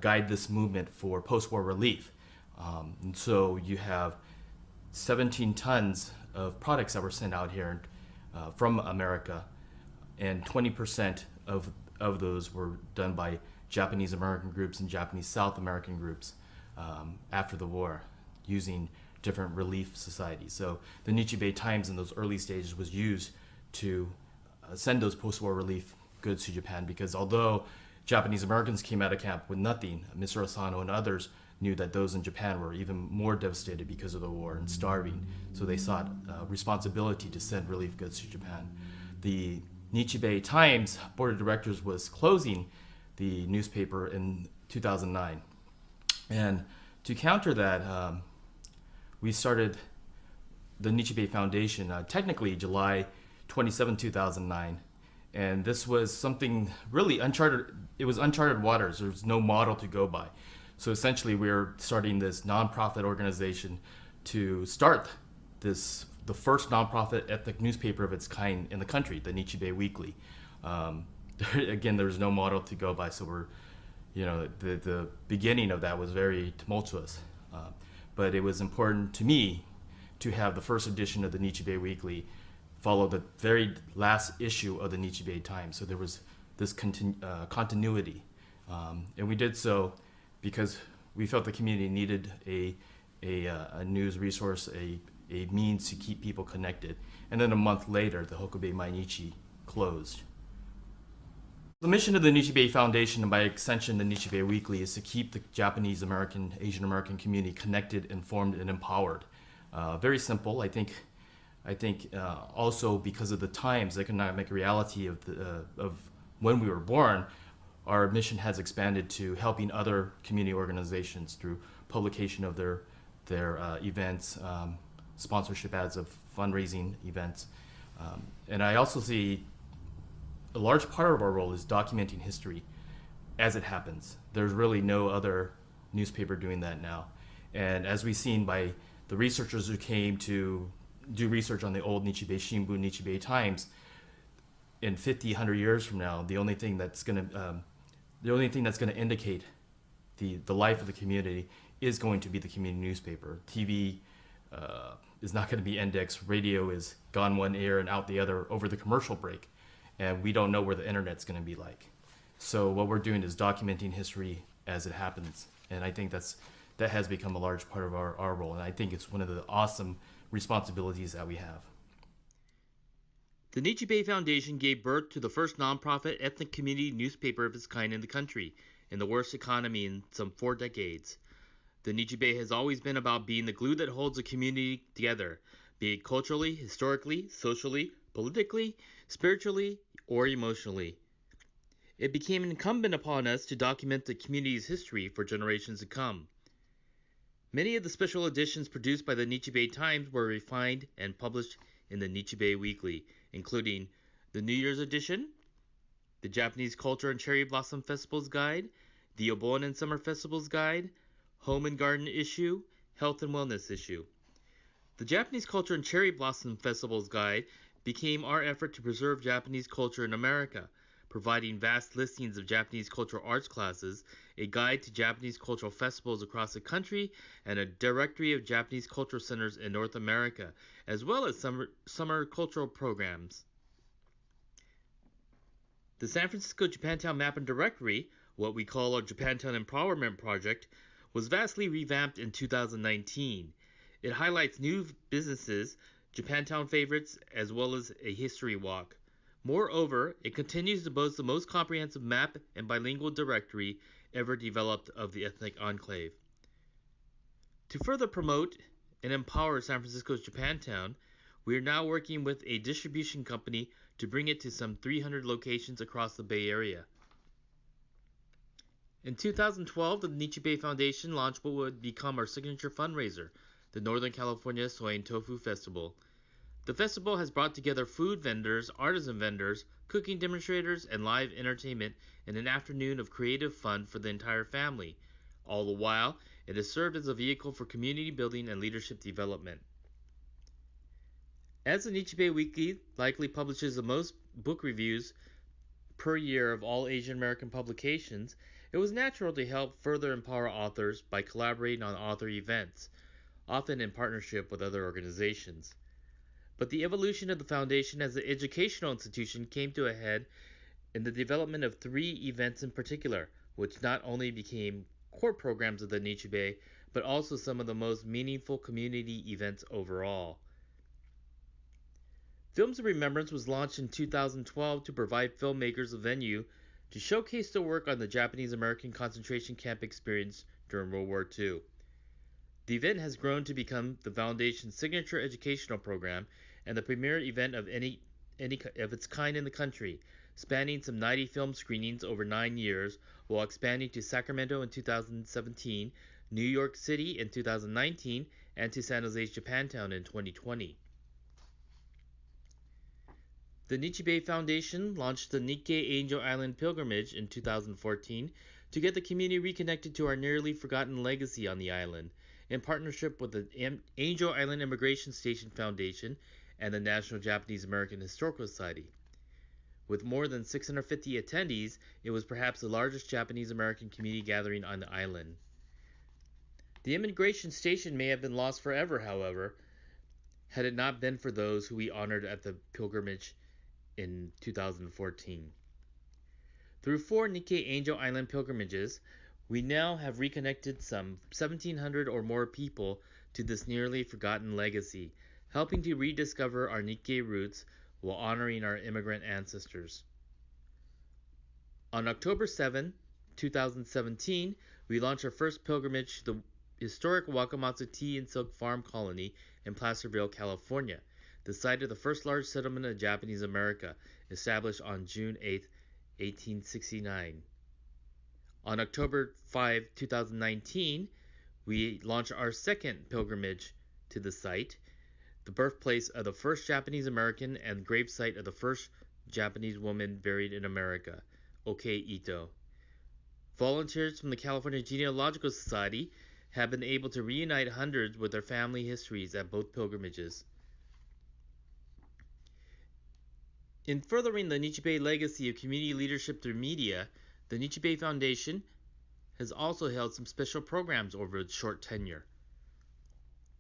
guide this movement for post-war relief. And so you have 17 tons of products that were sent out here from America, and 20% of those were done by Japanese American groups and Japanese South American groups after the war, using different relief societies. So the Nichibei Times in those early stages was used to send those post-war relief goods to Japan, because although Japanese Americans came out of camp with nothing, Mr. Asano and others knew that those in Japan were even more devastated because of the war and starving. So they sought responsibility to send relief goods to Japan. The Nichibei Times board of directors was closing the newspaper in 2009. And to counter that, we started the Nichibei Foundation, technically July 27, 2009. And this was something really uncharted. It was uncharted waters. There was no model to go by. So essentially, we're starting this nonprofit organization to start the first nonprofit ethnic newspaper of its kind in the country, the Nichibei Weekly. Again, there's no model to go by, so we're, the beginning of that was very tumultuous. But it was important to me to have the first edition of the Nichibei Weekly follow the very last issue of the Nichibei Times. So there was this continuity. And we did so because we felt the community needed a news resource, a means to keep people connected. And then a month later, the Hokubei Mainichi closed. The mission of the Nichibei Foundation, and by extension the Nichibei Weekly, is to keep the Japanese American, Asian American community connected, informed, and empowered. Very simple. I think also because of the times, the economic reality of when we were born, our mission has expanded to helping other community organizations through publication of their events, sponsorship ads of fundraising events. And I also see a large part of our role is documenting history as it happens. There's really no other newspaper doing that now. And as we've seen by the researchers who came to do research on the old Nichibei Shimbun, Nichibei Times, in 50, 100 years from now, the only thing that's going to indicate the life of the community is going to be the community newspaper. TV is not going to be indexed. Radio is gone one ear and out the other over the commercial break, and we don't know where the internet's going to be like. So what we're doing is documenting history as it happens, and I think that has become a large part of our role, and I think it's one of the awesome responsibilities that we have. The Nichibei Foundation gave birth to the first nonprofit ethnic community newspaper of its kind in the country, in the worst economy in some 4 decades. The Nichibei has always been about being the glue that holds a community together, be it culturally, historically, socially, politically, spiritually, or emotionally. It became incumbent upon us to document the community's history for generations to come. Many of the special editions produced by the Nichibei Times were refined and published in the Nichibei Weekly, including the New Year's edition, the Japanese Culture and Cherry Blossom Festivals Guide, the Obon and Summer Festivals Guide, Home and Garden issue, Health and Wellness issue. The Japanese Culture and Cherry Blossom Festivals Guide became our effort to preserve Japanese culture in America providing vast listings of Japanese cultural arts classes, a guide to Japanese cultural festivals across the country, and a directory of Japanese cultural centers in North America, as well as summer cultural programs. The San Francisco Japantown Map and Directory, what we call our Japantown Empowerment Project, was vastly revamped in 2019. It highlights new businesses, Japantown favorites, as well as a history walk. Moreover, it continues to boast the most comprehensive map and bilingual directory ever developed of the ethnic enclave. To further promote and empower San Francisco's Japantown, we are now working with a distribution company to bring it to some 300 locations across the Bay Area. In 2012, the Nichibei Foundation launched what would become our signature fundraiser, the Northern California Soy and Tofu Festival. The festival has brought together food vendors, artisan vendors, cooking demonstrators, and live entertainment in an afternoon of creative fun for the entire family. All the while, it has served as a vehicle for community building and leadership development. As the Nichibei Weekly likely publishes the most book reviews per year of all Asian American publications, it was natural to help further empower authors by collaborating on author events, often in partnership with other organizations. But the evolution of the foundation as an educational institution came to a head in the development of 3 events in particular, which not only became core programs of the Nichibei, but also some of the most meaningful community events overall. Films of Remembrance was launched in 2012 to provide filmmakers a venue to showcase their work on the Japanese American concentration camp experience during World War II. The event has grown to become the Foundation's signature educational program and the premier event of any of its kind in the country, spanning some 90 film screenings over 9 years, while expanding to Sacramento in 2017, New York City in 2019, and to San Jose's Japantown in 2020. The Nichibei Foundation launched the Nikkei Angel Island Pilgrimage in 2014 to get the community reconnected to our nearly forgotten legacy on the island, in partnership with the Angel Island Immigration Station Foundation and the National Japanese American Historical Society. With more than 650 attendees, it was perhaps the largest Japanese American community gathering on the island. The immigration station may have been lost forever, however, had it not been for those who we honored at the pilgrimage in 2014. Through 4 Nikkei Angel Island pilgrimages, we now have reconnected some 1,700 or more people to this nearly forgotten legacy, helping to rediscover our Nikkei roots while honoring our immigrant ancestors. On October 7, 2017, we launched our first pilgrimage to the historic Wakamatsu Tea and Silk Farm Colony in Placerville, California, the site of the first large settlement of Japanese America, established on June 8, 1869. On October 5, 2019, we launched our second pilgrimage to the site, the birthplace of the first Japanese American and gravesite of the first Japanese woman buried in America, Okei Ito. Volunteers from the California Genealogical Society have been able to reunite hundreds with their family histories at both pilgrimages. In furthering the Nichibei legacy of community leadership through media, the Nichibei Foundation has also held some special programs over its short tenure.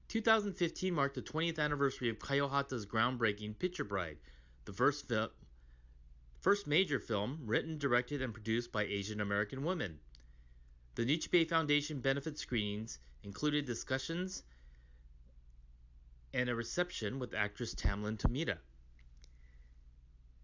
2015 marked the 20th anniversary of Kayohata's groundbreaking Picture Bride, the first major film written, directed, and produced by Asian American women. The Nichibei Foundation benefit screenings included discussions and a reception with actress Tamlyn Tomita.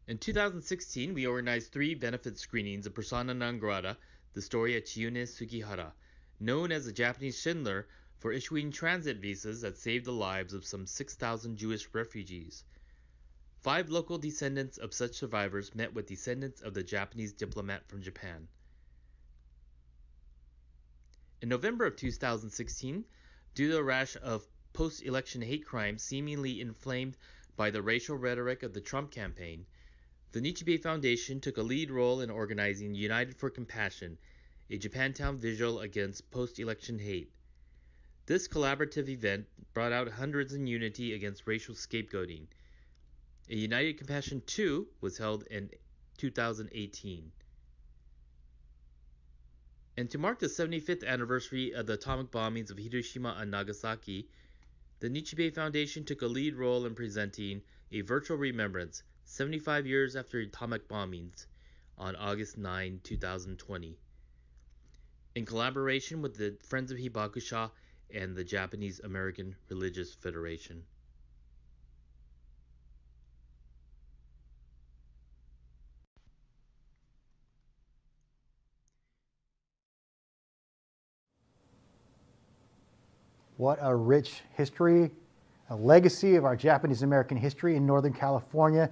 In 2016, we organized 3 benefit screenings of Persona non grata, the story of Chiyune Sugihara, known as the Japanese Schindler for issuing transit visas that saved the lives of some 6,000 Jewish refugees. 5 local descendants of such survivors met with descendants of the Japanese diplomat from Japan. In November of 2016, due to a rash of post-election hate crimes seemingly inflamed by the racial rhetoric of the Trump campaign, the Nichibei Foundation took a lead role in organizing United for Compassion, a Japantown vigil against post-election hate. This collaborative event brought out hundreds in unity against racial scapegoating. A United Compassion 2 was held in 2018. And to mark the 75th anniversary of the atomic bombings of Hiroshima and Nagasaki, the Nichibei Foundation took a lead role in presenting a virtual remembrance 75 years after atomic bombings on August 9, 2020, in collaboration with the Friends of Hibakusha and the Japanese American Religious Federation. What a rich history, a legacy of our Japanese American history in Northern California.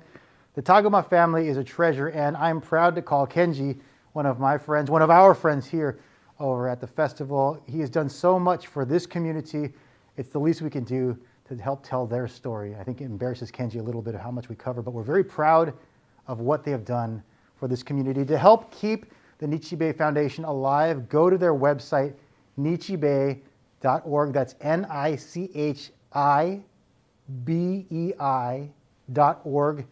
The Taguma family is a treasure, and I'm proud to call Kenji one of my friends, one of our friends here over at the festival. He has done so much for this community. It's the least we can do to help tell their story. I think it embarrasses Kenji a little bit of how much we cover, but we're very proud of what they have done for this community. To help keep the Nichibei Foundation alive, go to their website, nichibei.org. That's NICHIBEI.org.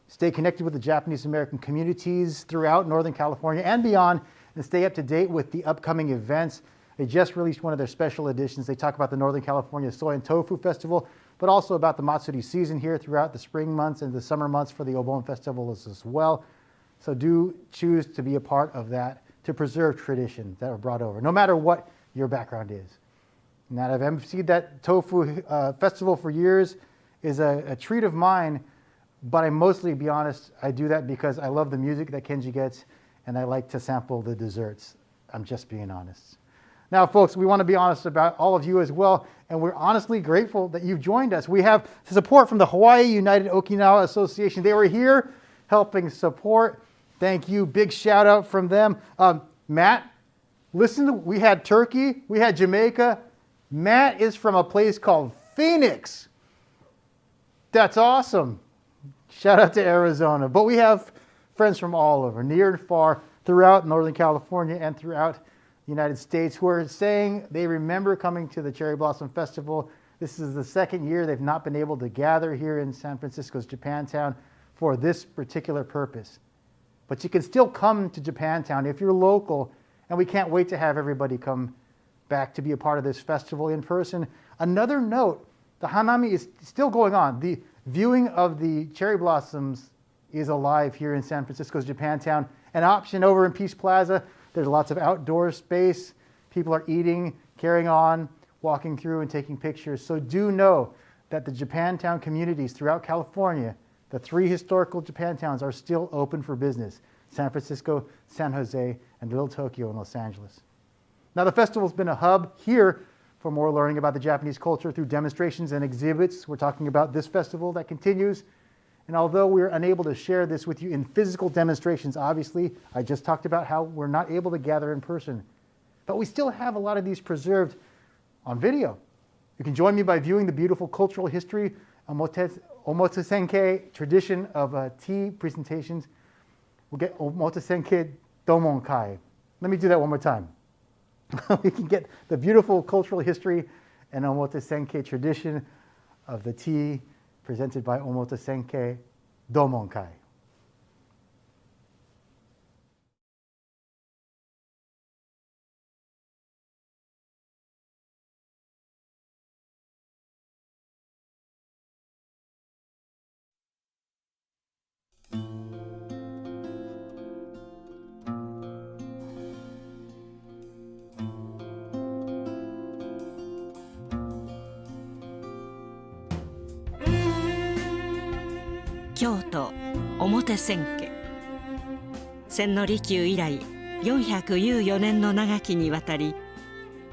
Stay connected with the Japanese American communities throughout Northern California and beyond, and stay up to date with the upcoming events. They just released one of their special editions. They talk about the Northern California Soy and Tofu Festival, but also about the Matsuri season here throughout the spring months and the summer months for the Obon Festival as well. So do choose to be a part of that, to preserve traditions that are brought over, no matter what your background is. Now, I've emceed that Tofu festival for years, is a treat of mine, but I mostly, to be honest, I do that because I love the music that Kenji gets, and I like to sample the desserts. I'm just being honest. Now, folks, we want to be honest about all of you as well, and we're honestly grateful that you've joined us. We have support from the Hawaii United Okinawa Association. They were here helping support. Thank you. Big shout out from them. Matt, listen, we had Turkey, we had Jamaica. Matt is from a place called Phoenix. That's awesome. Shout out to Arizona. But we have friends from all over, near and far, throughout Northern California and throughout the United States, who are saying they remember coming to the Cherry Blossom Festival. This is the second year they've not been able to gather here in San Francisco's Japantown for this particular purpose. But you can still come to Japantown if you're local, and we can't wait to have everybody come back to be a part of this festival in person. Another note, the Hanami is still going on. The viewing of the cherry blossoms is alive here in San Francisco's Japantown. An option over in Peace Plaza. There's lots of outdoor space. People are eating, carrying on, walking through and taking pictures. So do know that the Japantown communities throughout California, the 3 historical Japantowns, are still open for business. San Francisco, San Jose, and Little Tokyo and Los Angeles. Now, the festival's been a hub here for more learning about the Japanese culture through demonstrations and exhibits. We're talking about this festival that continues. And although we're unable to share this with you in physical demonstrations, obviously, I just talked about how we're not able to gather in person. But we still have a lot of these preserved on video. You can join me by viewing the beautiful cultural history, Omotesenke tradition of tea presentations. We'll get Omotesenke Domon Kai. Let me do that one more time. We can get the beautiful cultural history and Omotesenke tradition of the tea presented by Omotesenke Domon Kai.京都表千家、千利休以来414年の長きにわたり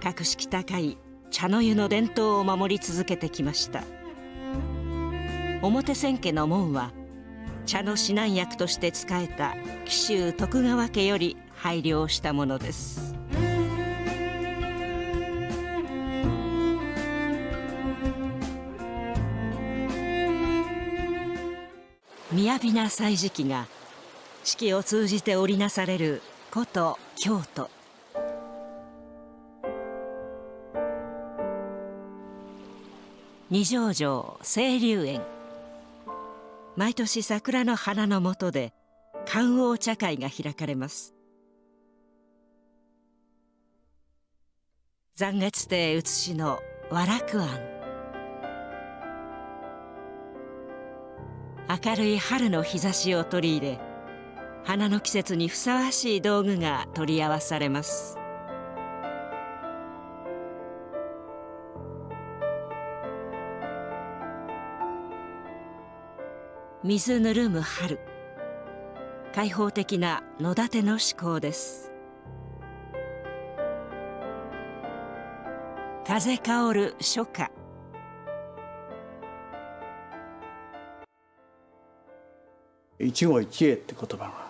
格式高い茶の湯の伝統を守り続けてきました。表千家の門は茶の指南役として仕えた紀州徳川家より拝領したものです。雅な歳時記が四季を通じて織りなされる古都京都。二条城清流園。毎年桜の花の下で観桜茶会が開かれます。残月亭写しの和楽庵。明るい春の日差しを取り入れ、花の季節にふさわしい道具が取り合わされます。水ぬるむ春。開放的な野立ての思考です。風香る初夏。一期一会って言葉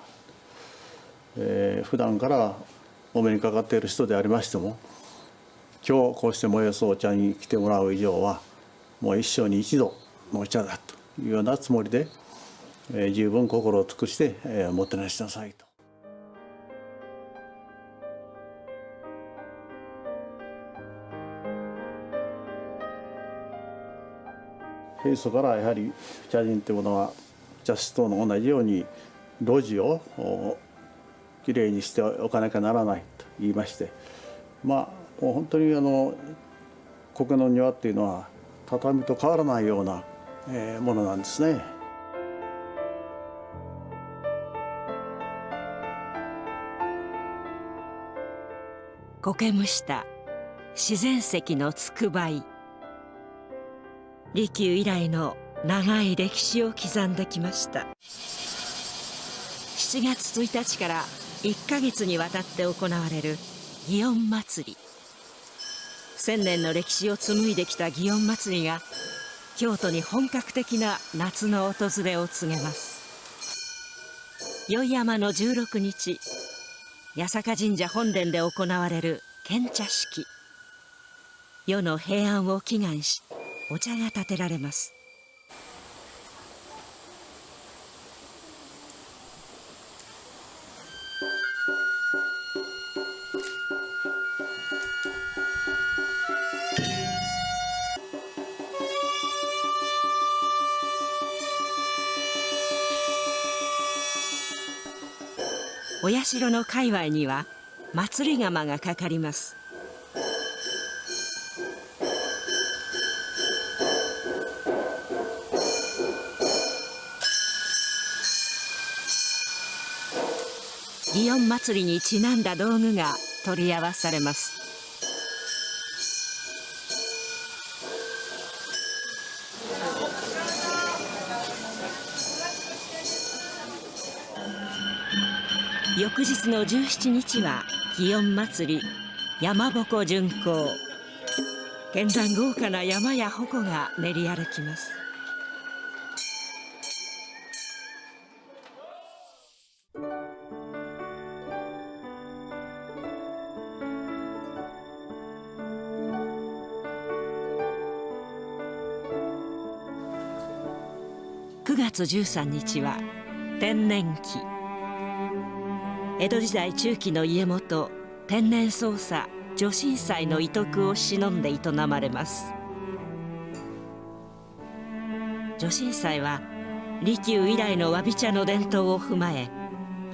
が、普段からお目にかかっている人でありましても、今日こうして催すお茶に来てもらう以上はもう一生に一度のお茶だというようなつもりで、十分心を尽くして、もてなしなさいと。平素からやはり茶人というものは茶室と同じように露地をきれいにしておかなきゃならないと言いまして、もう本当に苔の庭っていうのは畳と変わらないようなものなんですね。苔むした自然石のつくばい。利休以来の長い歴史を刻んできました。7月1日から1ヶ月にわたって行われる祇園祭り。1000年の歴史を紡いできた祇園祭りが京都に本格的な夏の訪れを告げます。宵山の16日、八坂神社本殿で行われる献茶式。世の平安を祈願し、お茶が立てられます。お社の界隈には祭り釜がかかります。祇園祭りにちなんだ道具が取り合わされます。翌日の17日は祇園祭り山鉾巡行。絢爛豪華な山や鉾が練り歩きます。9月13日は天然期。江戸時代中期の家元天然捜査女神祭の遺徳を忍んで営まれます。女神祭は利休以来のわび茶の伝統を踏まえ、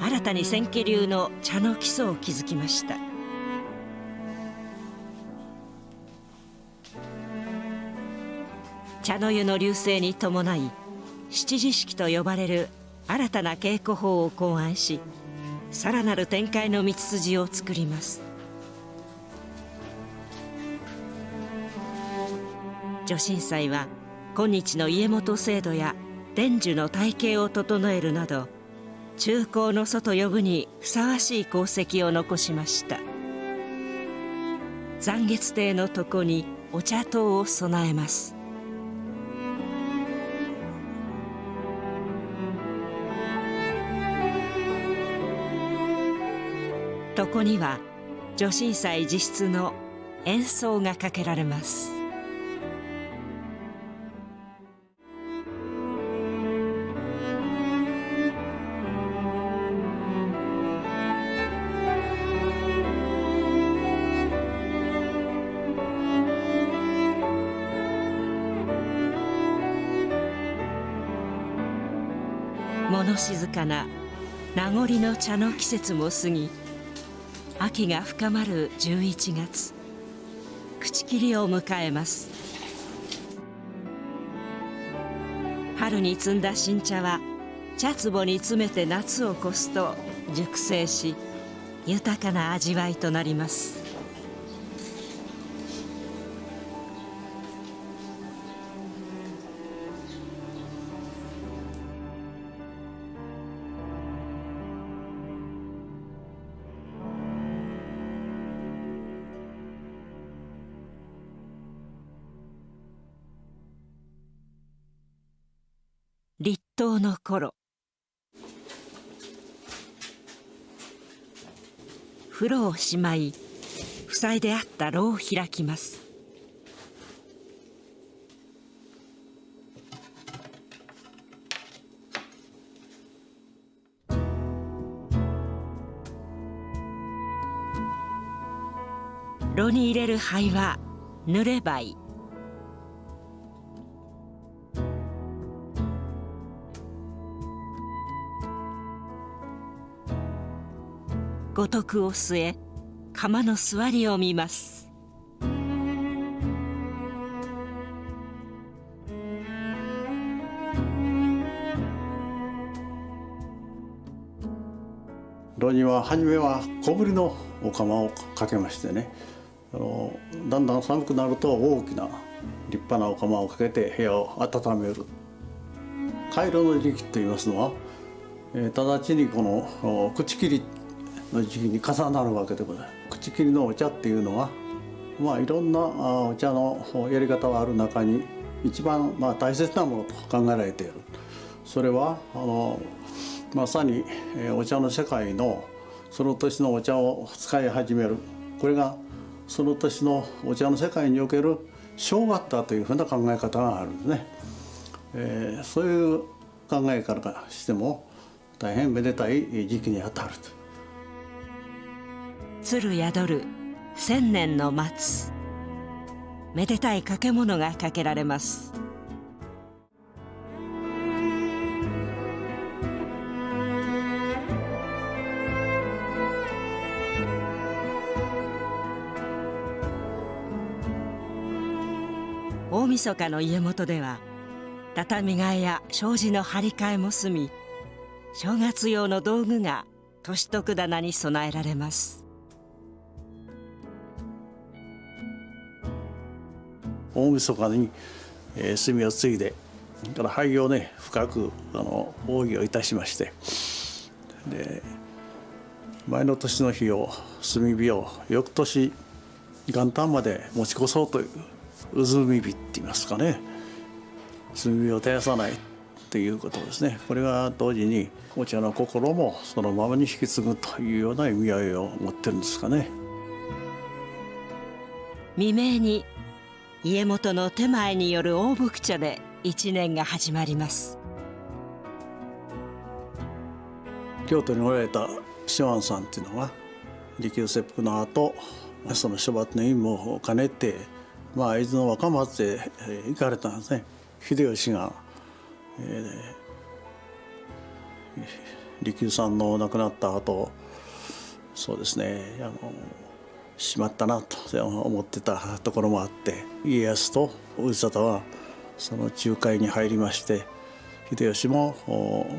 新たに千家流の茶の基礎を築きました。茶の湯の隆盛に伴い、七時式と呼ばれる新たな稽古法を考案し、さらなる展開の道筋を作ります。女神祭は今日の家元制度や伝授の体系を整えるなど、中興の外呼ぶにふさわしい功績を残しました。残月亭の床にお茶塔を備えます。床には女神祭自筆の演奏がかけられます。物静かな名残の茶の季節も過ぎ、秋が深まる11月、口切りを迎えます。春に摘んだ新茶は茶壺に詰めて夏を越すと熟成し、豊かな味わいとなります。立冬の頃、風呂をしまい、塞いであった炉を開きます。炉に入れる灰は濡れ灰。五徳を据え、釜の座りを見ます。炉には初めは小ぶりのお釜をかけましてね、だんだん寒くなると大きな立派なお釜をかけて部屋を温める。回炉の時期といいますのは、直ちにこの口切りの時期に重なるわけでございます。口切りのお茶っていうのは、いろんなお茶のやり方がある中に一番大切なものと考えられている。それはまさにお茶の世界のその年のお茶を使い始める。これがその年のお茶の世界における正月だというふうな考え方があるんですね。そういう考えからしても大変めでたい時期にあたると。鶴宿る千年の松、めでたい掛け物がかけられます。大晦日の家元では畳替えや障子の張り替えも済み、正月用の道具が年徳棚に備えられます。大晦日に炭をついで、から灰をね深く仰ぎをいたしまして、で前の年の日を炭火を翌年元旦まで持ち越そうという渦海火って言いますかね、炭火を絶やさないということですね。これが同時にお茶の心もそのままに引き継ぐというような意味合いを持ってるんですかね。未明に家元の手前による大福茶で一年が始まります。京都におられたシワンさんっていうのが利休切腹の後、その処罰の意味も兼ねて、伊豆の若松へ行かれたんですね。秀吉が、利休さんの亡くなった後、そうですね、しまったなと思ってたところもあって、家康と氏貞はその仲介に入りまして、秀吉も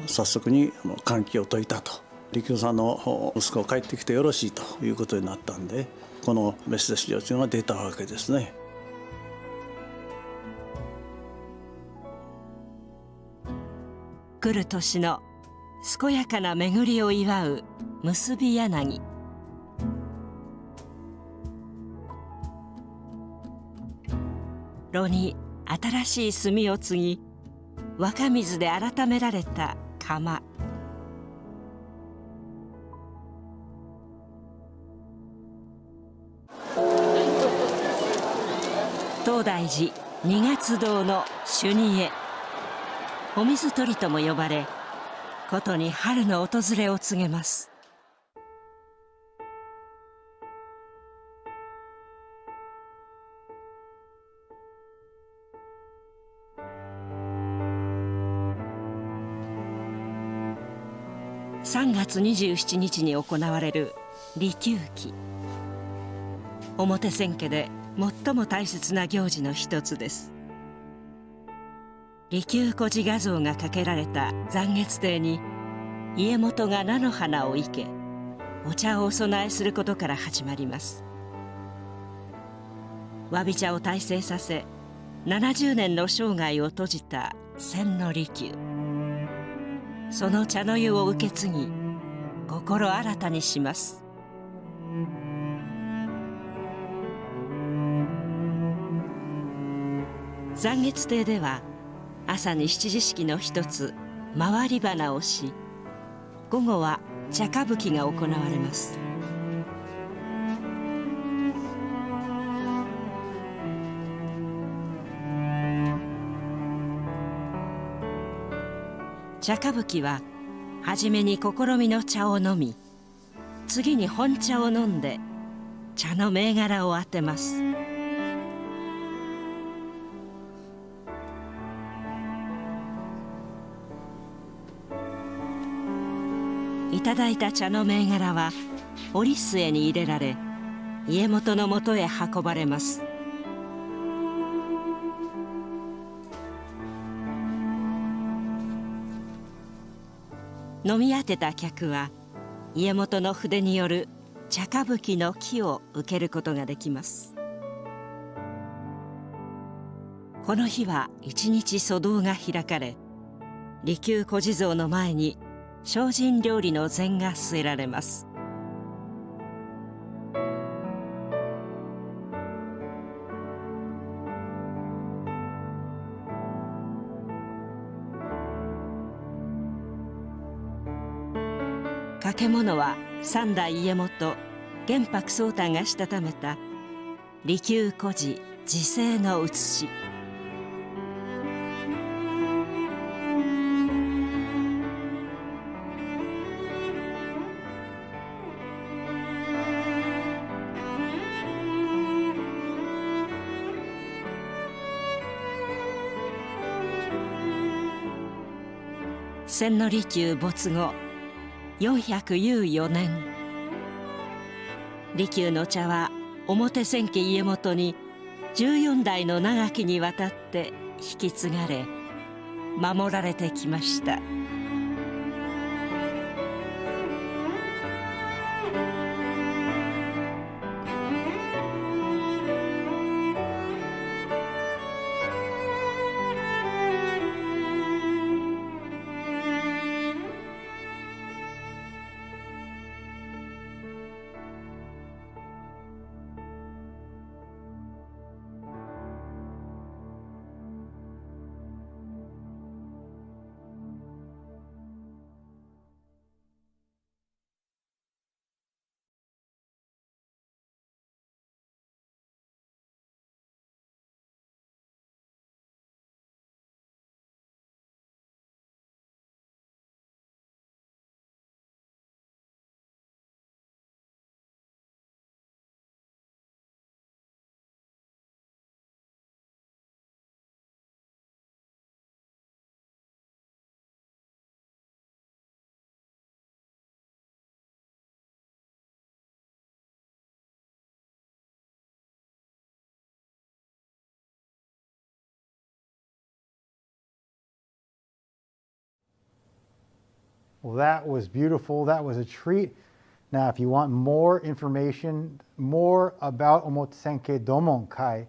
早速に換気を解いたと。利休さんの息子が帰ってきてよろしいということになったんで、このメッセージというのが出たわけですね。来る年の健やかな巡りを祝う結び柳。炉に新しい炭を継ぎ、若水で改められた釜。東大寺二月堂の主任へ、お水取りとも呼ばれ、ことに春の訪れを告げます。3月27日に行われる利休期。表千家で最も大切な行事の一つです。利休故事画像がかけられた残月亭に家元が菜の花を生け、お茶をお供えすることから始まります。わび茶を大成させ、70年の生涯を閉じた千利休。その茶の湯を受け継ぎ、心新たにします。残月亭では朝に七時式の一つ、回り花をし、午後は茶歌舞伎が行われます。茶歌舞伎ははじめに試みの茶を飲み、次に本茶を飲んで茶の銘柄を当てます。いただいた茶の銘柄は折り末に入れられ、家元のもとへ運ばれます。飲み当てた客は家元の筆による茶歌舞伎の木を受けることができます。この日は一日粗道が開かれ、利休故地蔵の前に精進料理の膳が据えられます。かけ物は三代家元玄白宗太がしたためた利休故事時世の写し。千利休没後414年、利休の茶は表千家家元に14代の長きにわたって引き継がれ守られてきました。Well, that was beautiful. That was a treat. Now, if you want more information, more about Omotsenke Domon Kai,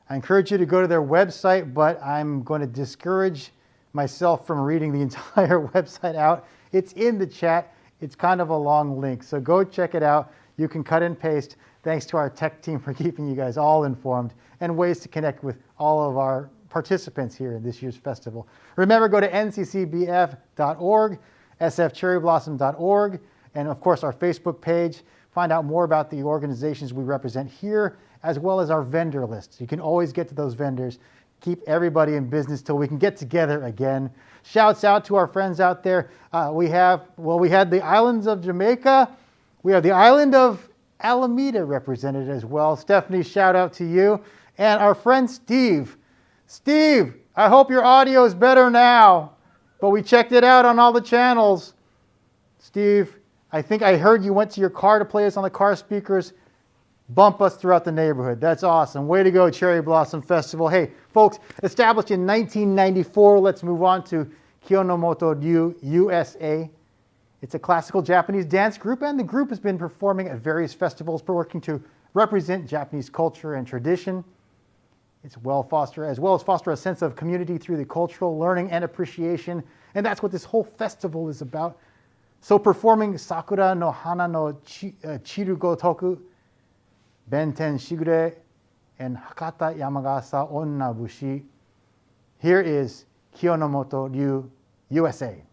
I encourage you to go to their website, but I'm going to discourage myself from reading the entire website out. It's in the chat. It's kind of a long link, so go check it out. You can cut and paste. Thanks to our tech team for keeping you guys all informed and ways to connect with all of our participants here in this year's festival. Remember, go to nccbf.org, sfcherryblossom.org, and of course our Facebook page. Find out more about the organizations we represent here, as well as our vendor lists. You can always get to those vendors. Keep everybody in business till we can get together again. Shouts out to our friends out there. We had the islands of Jamaica. We have the island of Alameda represented as well. Stephanie, shout out to you. And our friend Steve. Steve, I hope your audio is better now, but we checked it out on all the channels. Steve, I think I heard you went to your car to play us on the car speakers. Bump us throughout the neighborhood. That's awesome. Way to go, Cherry Blossom Festival. Hey, folks, established in 1994, let's move on to Kyonomoto USA. It's a classical Japanese dance group, and the group has been performing at various festivals, working to represent Japanese culture and tradition. It's as well as foster a sense of community through the cultural learning and appreciation, and that's what this whole festival is about. So performing Sakura no Hana no Chirugo Toku, Benten Shigure, and Hakata Yamagasa Onna Bushi. Here is Kyonomoto Ryu, USA.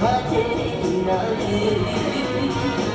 風になる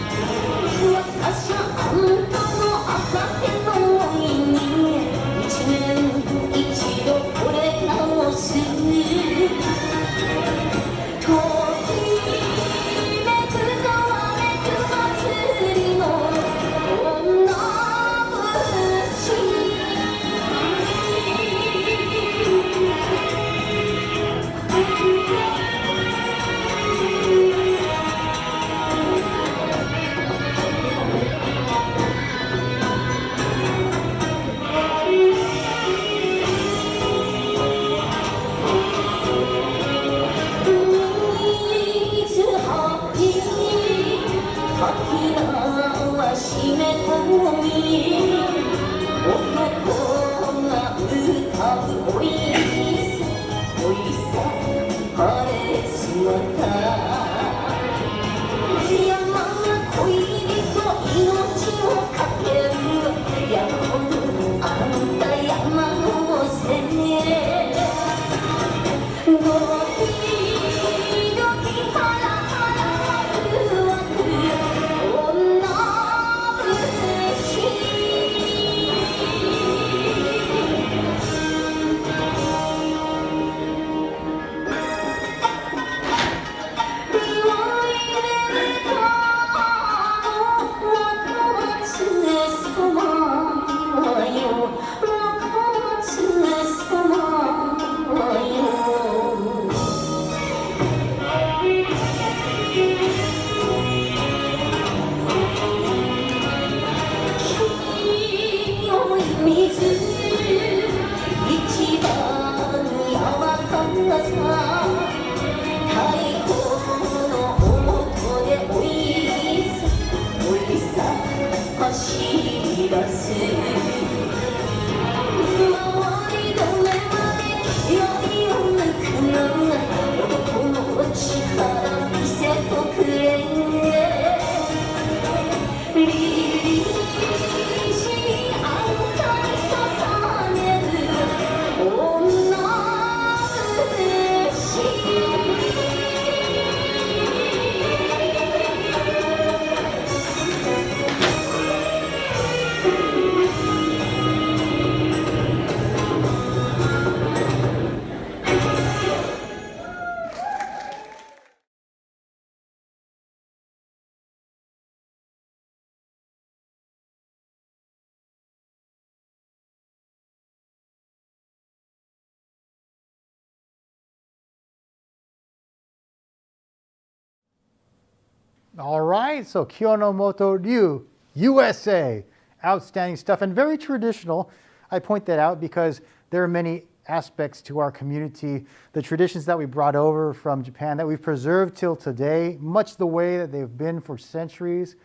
All right, so Kyonomoto Ryu, USA. Outstanding stuff and very traditional. I point that out because there are many aspects to our community, the traditions that we brought over from Japan that we've preserved till today, much the way that they've been for centuries.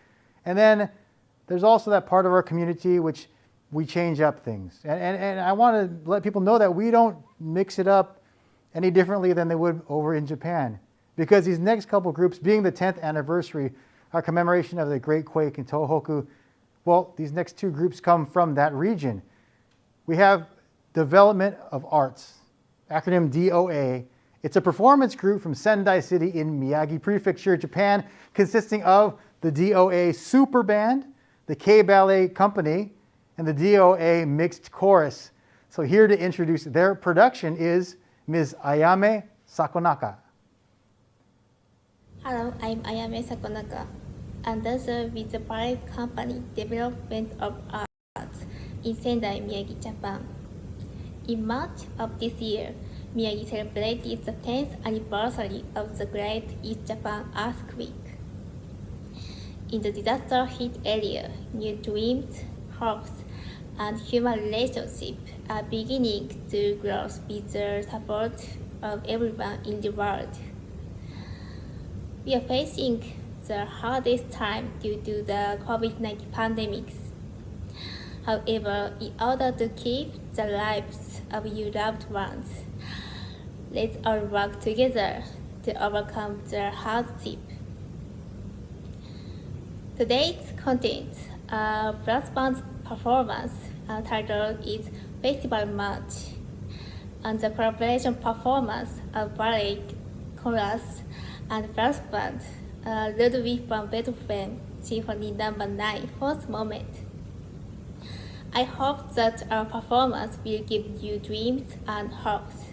And then there's also that part of our community which we change up things. And I want to let people know that we don't mix it up any differently than they would over in Japan. Because these next couple groups, being the 10th anniversary, our commemoration of the Great Quake in Tohoku, well, these next two groups come from that region. We have Development of Arts, acronym DOA. It's a performance group from Sendai City in Miyagi Prefecture, Japan, consisting of the DOA Super Band, the K-Ballet Company, and the DOA Mixed Chorus. So here to introduce their production is Ms. Ayame Sakonaka. Hello, I'm Ayame Sakonaka, and dancer with the ballet company Development of Arts in Sendai, Miyagi, Japan. In March of this year, Miyagi celebrated the 10th anniversary of the Great East Japan earthquake. In the disaster-hit area, new dreams, hopes, and human relationships are beginning to grow with the support of everyone in the world. We are facing the hardest time due to the COVID-19 pandemic. However, in order to keep the lives of your loved ones, let's all work together to overcome the hardship. Today's content, brass band's performance titled is Festival March, and the collaboration performance of ballet, chorus, and brass band, Ludwig van Beethoven Symphony No. 9, Fourth Movement. I hope that our performance will give you dreams and hopes.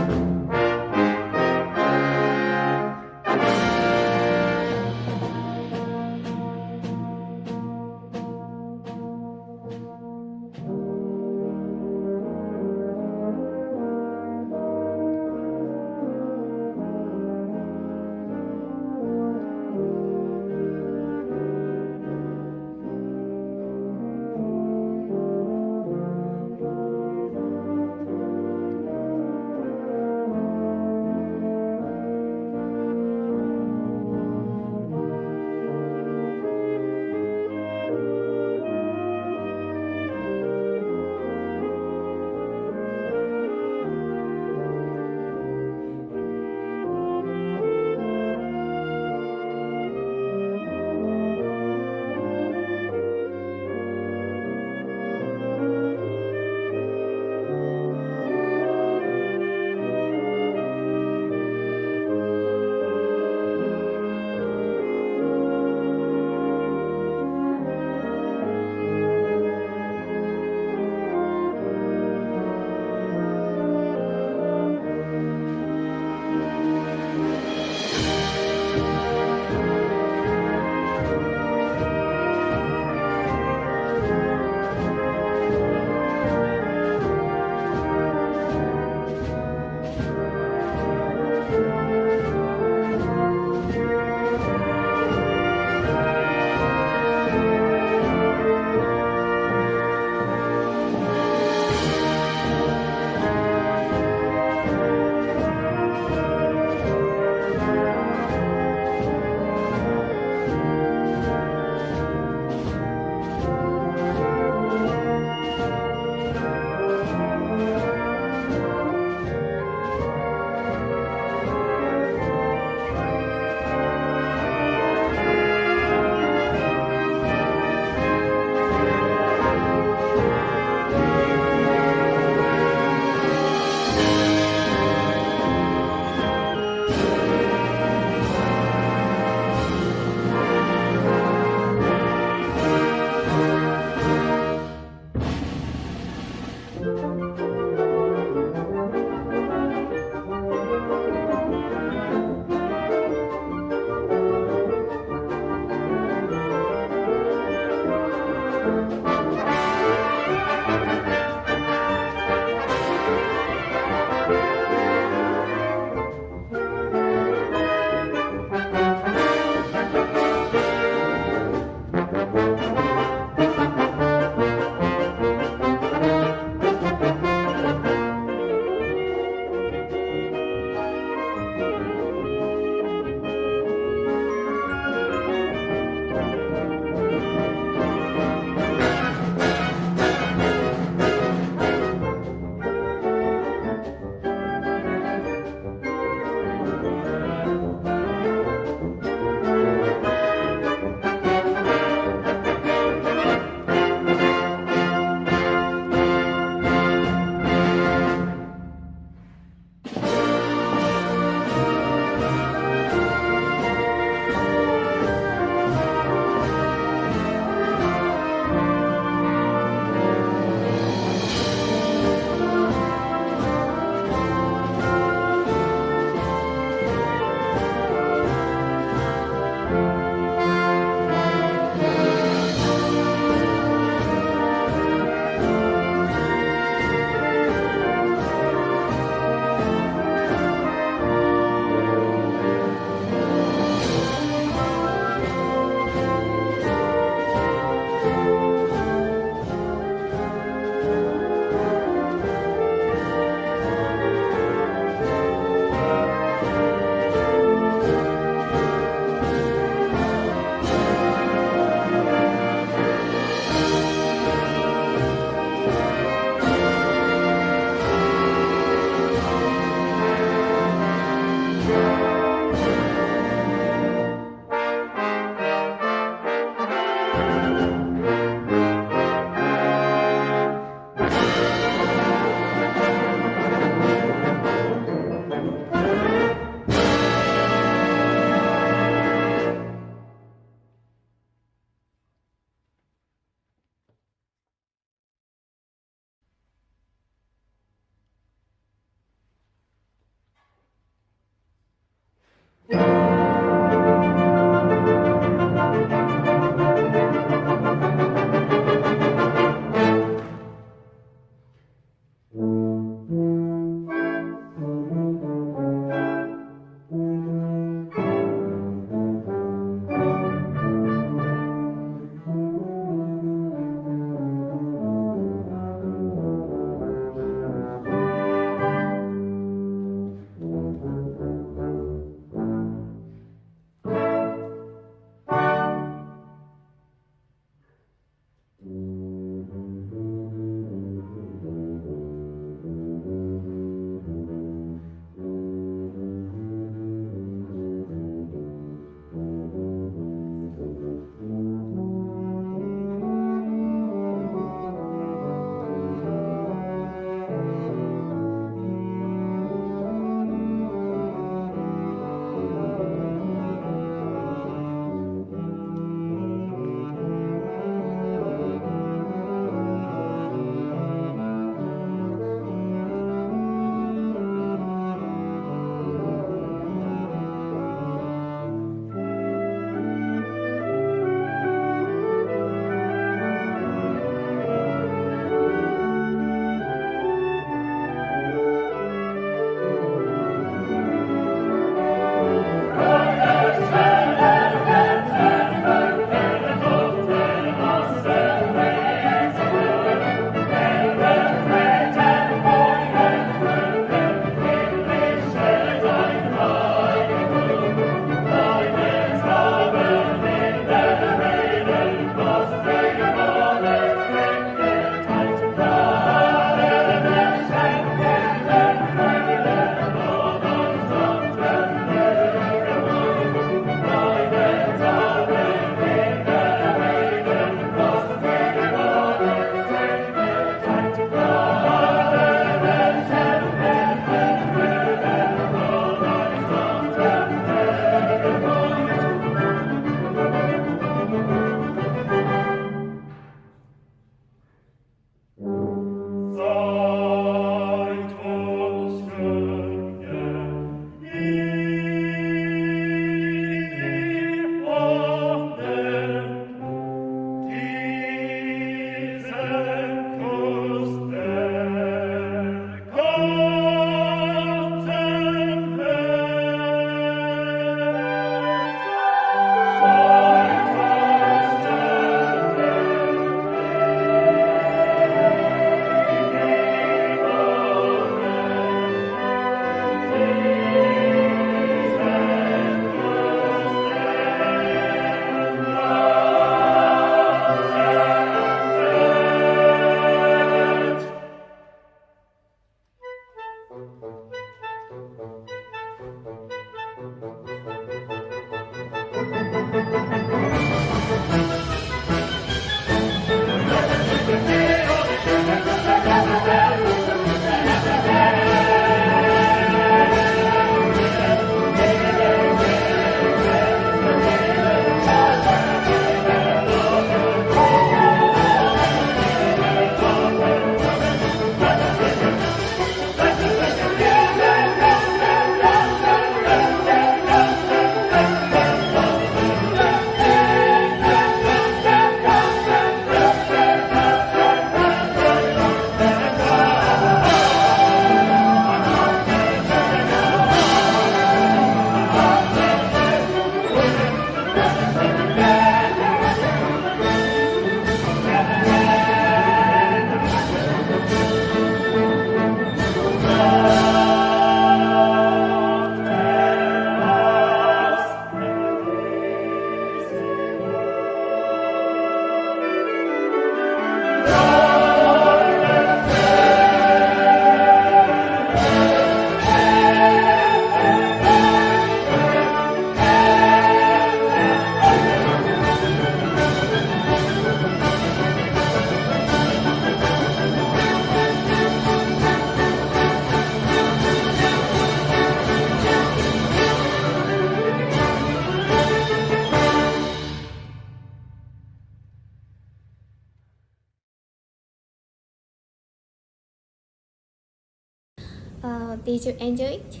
Did you enjoy it?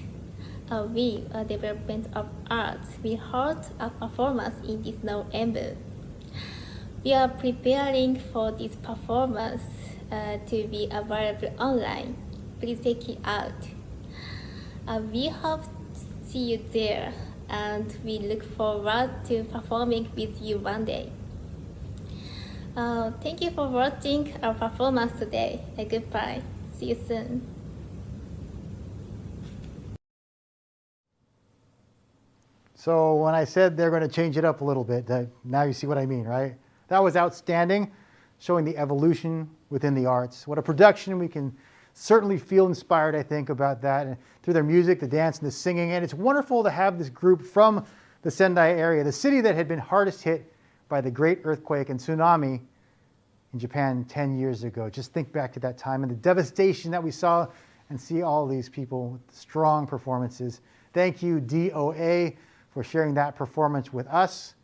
We, development of arts, we hold a performance in this November. We are preparing for this performance to be available online. Please check it out. We hope to see you there, and we look forward to performing with you one day. Thank you for watching our performance today. Goodbye. See you soon. So when I said they're going to change it up a little bit, now you see what I mean, right? That was outstanding, showing the evolution within the arts. What a production. We can certainly feel inspired, I think, about that, and through their music, the dance, and the singing. And it's wonderful to have this group from the Sendai area, the city that had been hardest hit by the great earthquake and tsunami in Japan 10 years ago. Just think back to that time and the devastation that we saw, and see all these people with strong performances. Thank you, DOA, for sharing that performance with us.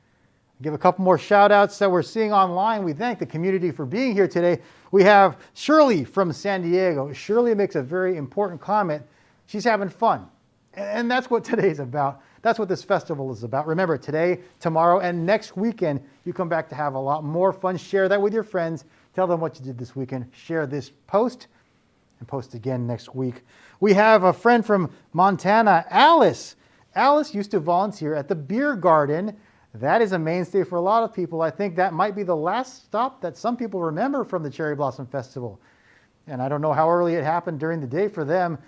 Give a couple more shout outs that we're seeing online. We thank the community for being here today. We have Shirley from San Diego. Shirley makes a very important comment. She's having fun. And that's what today's about. That's what this festival is about. Remember, today, tomorrow, and next weekend, you come back to have a lot more fun. Share that with your friends. Tell them what you did this weekend. Share this post and post again next week. We have a friend from Montana, Alice. Alice used to volunteer at the beer garden. That is a mainstay for a lot of people. I think that might be the last stop that some people remember from the Cherry Blossom Festival. And I don't know how early it happened during the day for them,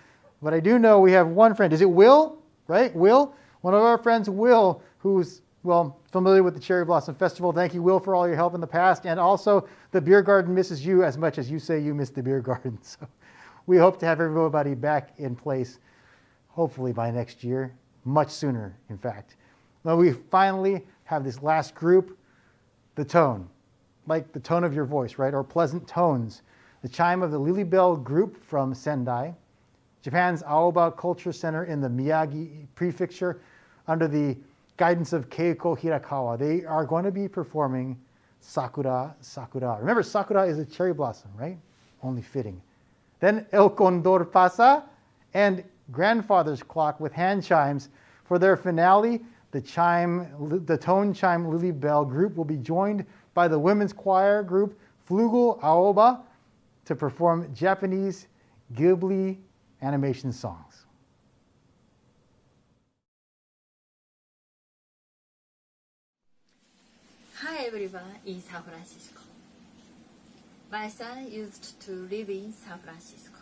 but I do know we have one friend. Is it Will? Right? Will? One of our friends, Will, who's, well, familiar with the Cherry Blossom Festival. Thank you, Will, for all your help in the past. And also, the beer garden misses you as much as you say you miss the beer garden. So we hope to have everybody back in place, hopefully by next year. Much sooner, in fact. Now we finally have this last group, the tone, like the tone of your voice, right? Or pleasant tones. The chime of the Lily Bell group from Sendai, Japan's Aoba Culture Center in the Miyagi Prefecture, under the guidance of Keiko Hirakawa. They are going to be performing Sakura, Sakura. Remember, Sakura is a cherry blossom, right? Only fitting. Then El Condor Pasa and Grandfather's Clock with hand chimes. For their finale, the tone chime Lily Bell group will be joined by the women's choir group Flugel Aoba to perform Japanese Ghibli animation songs. Hi everyone in San Francisco. My son used to live in San Francisco.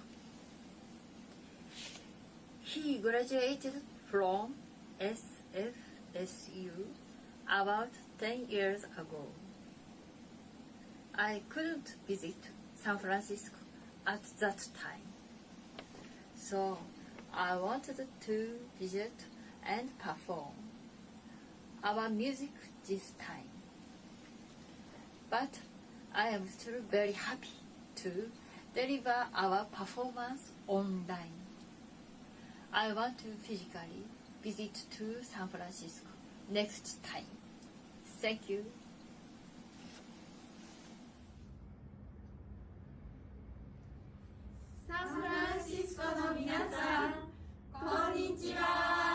He graduated from SFSU about 10 years ago. I couldn't visit San Francisco at that time, so I wanted to visit and perform our music this time. But I am still very happy to deliver our performance online. I want to physically visit to San Francisco next time. Thank you. サンフランシスコの皆さん、こんにちは。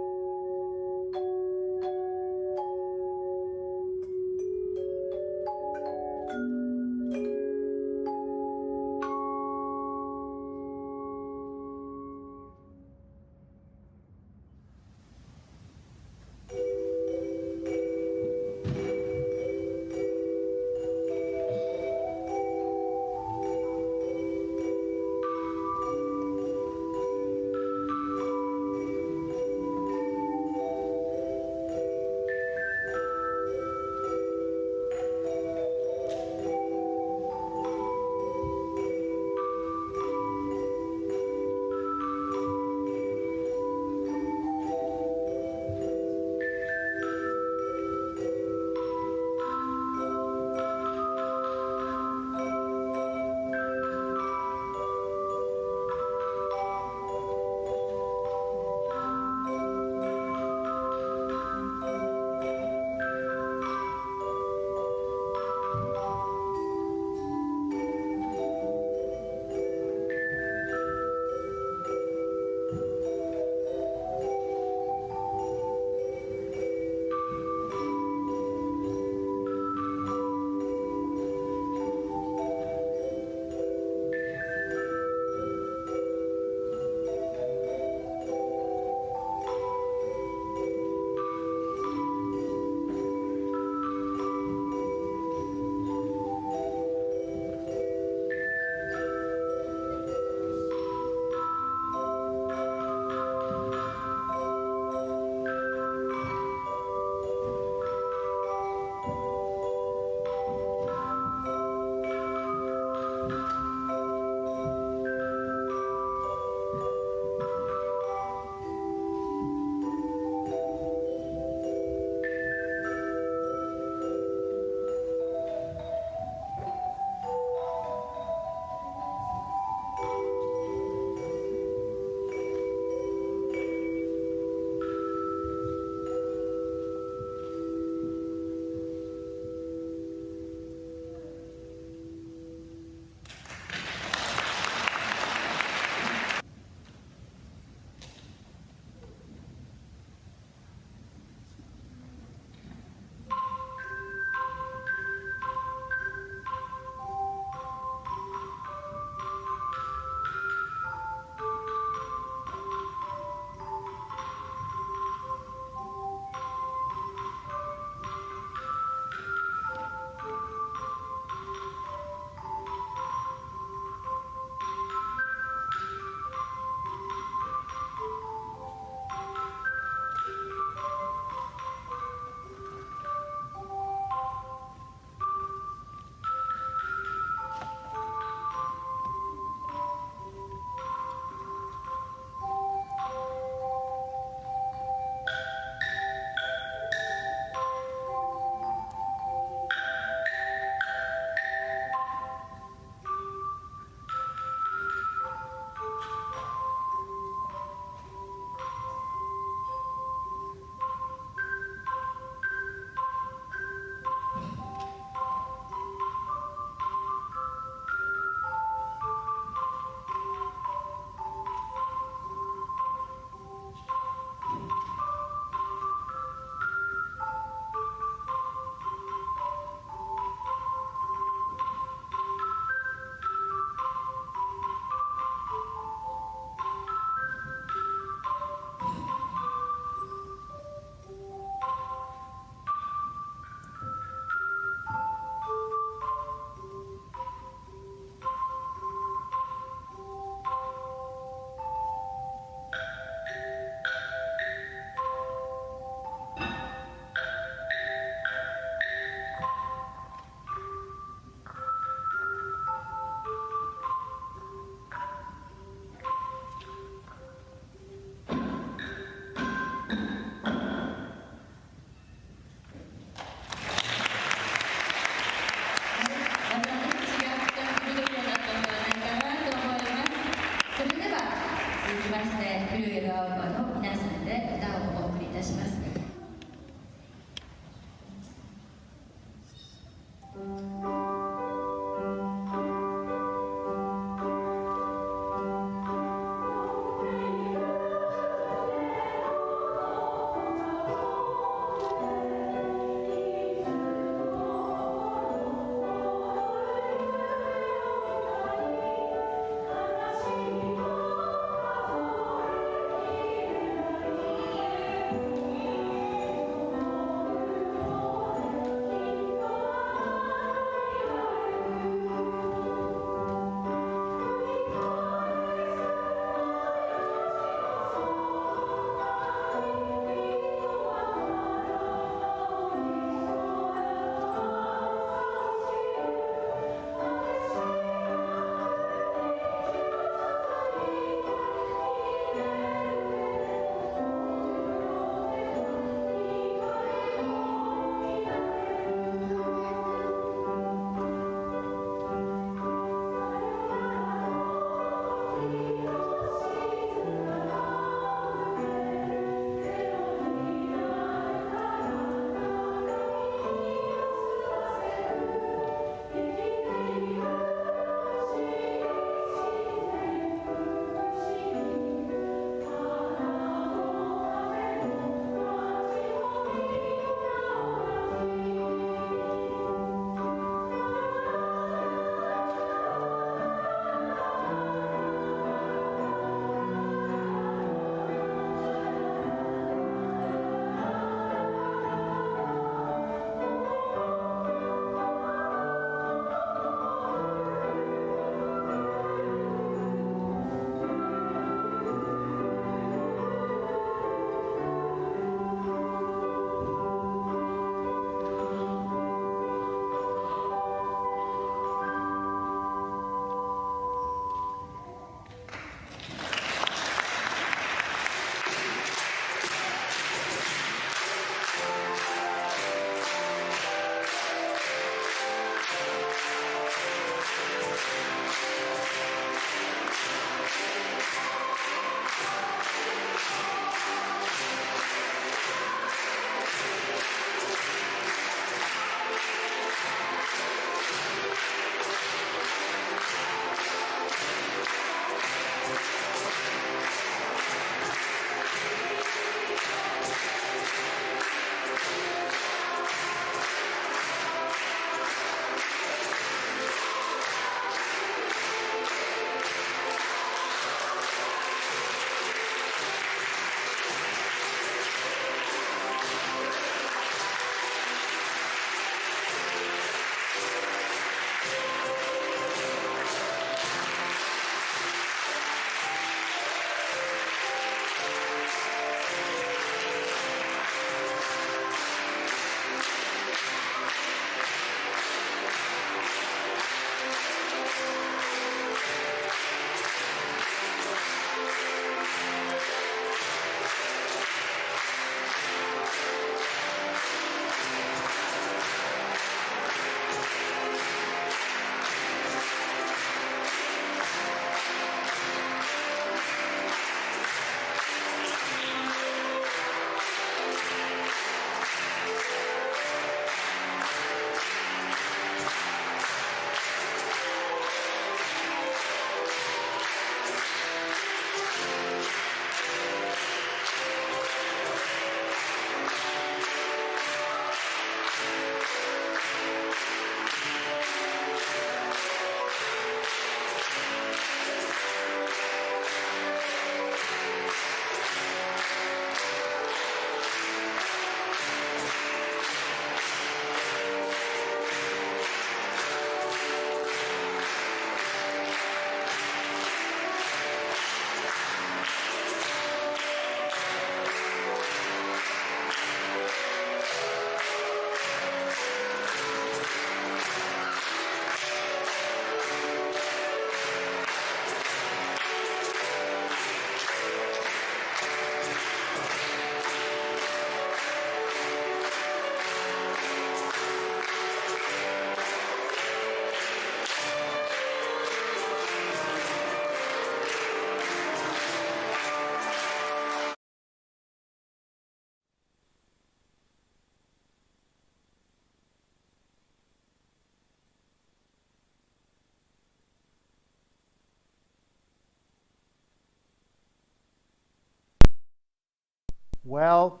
Well,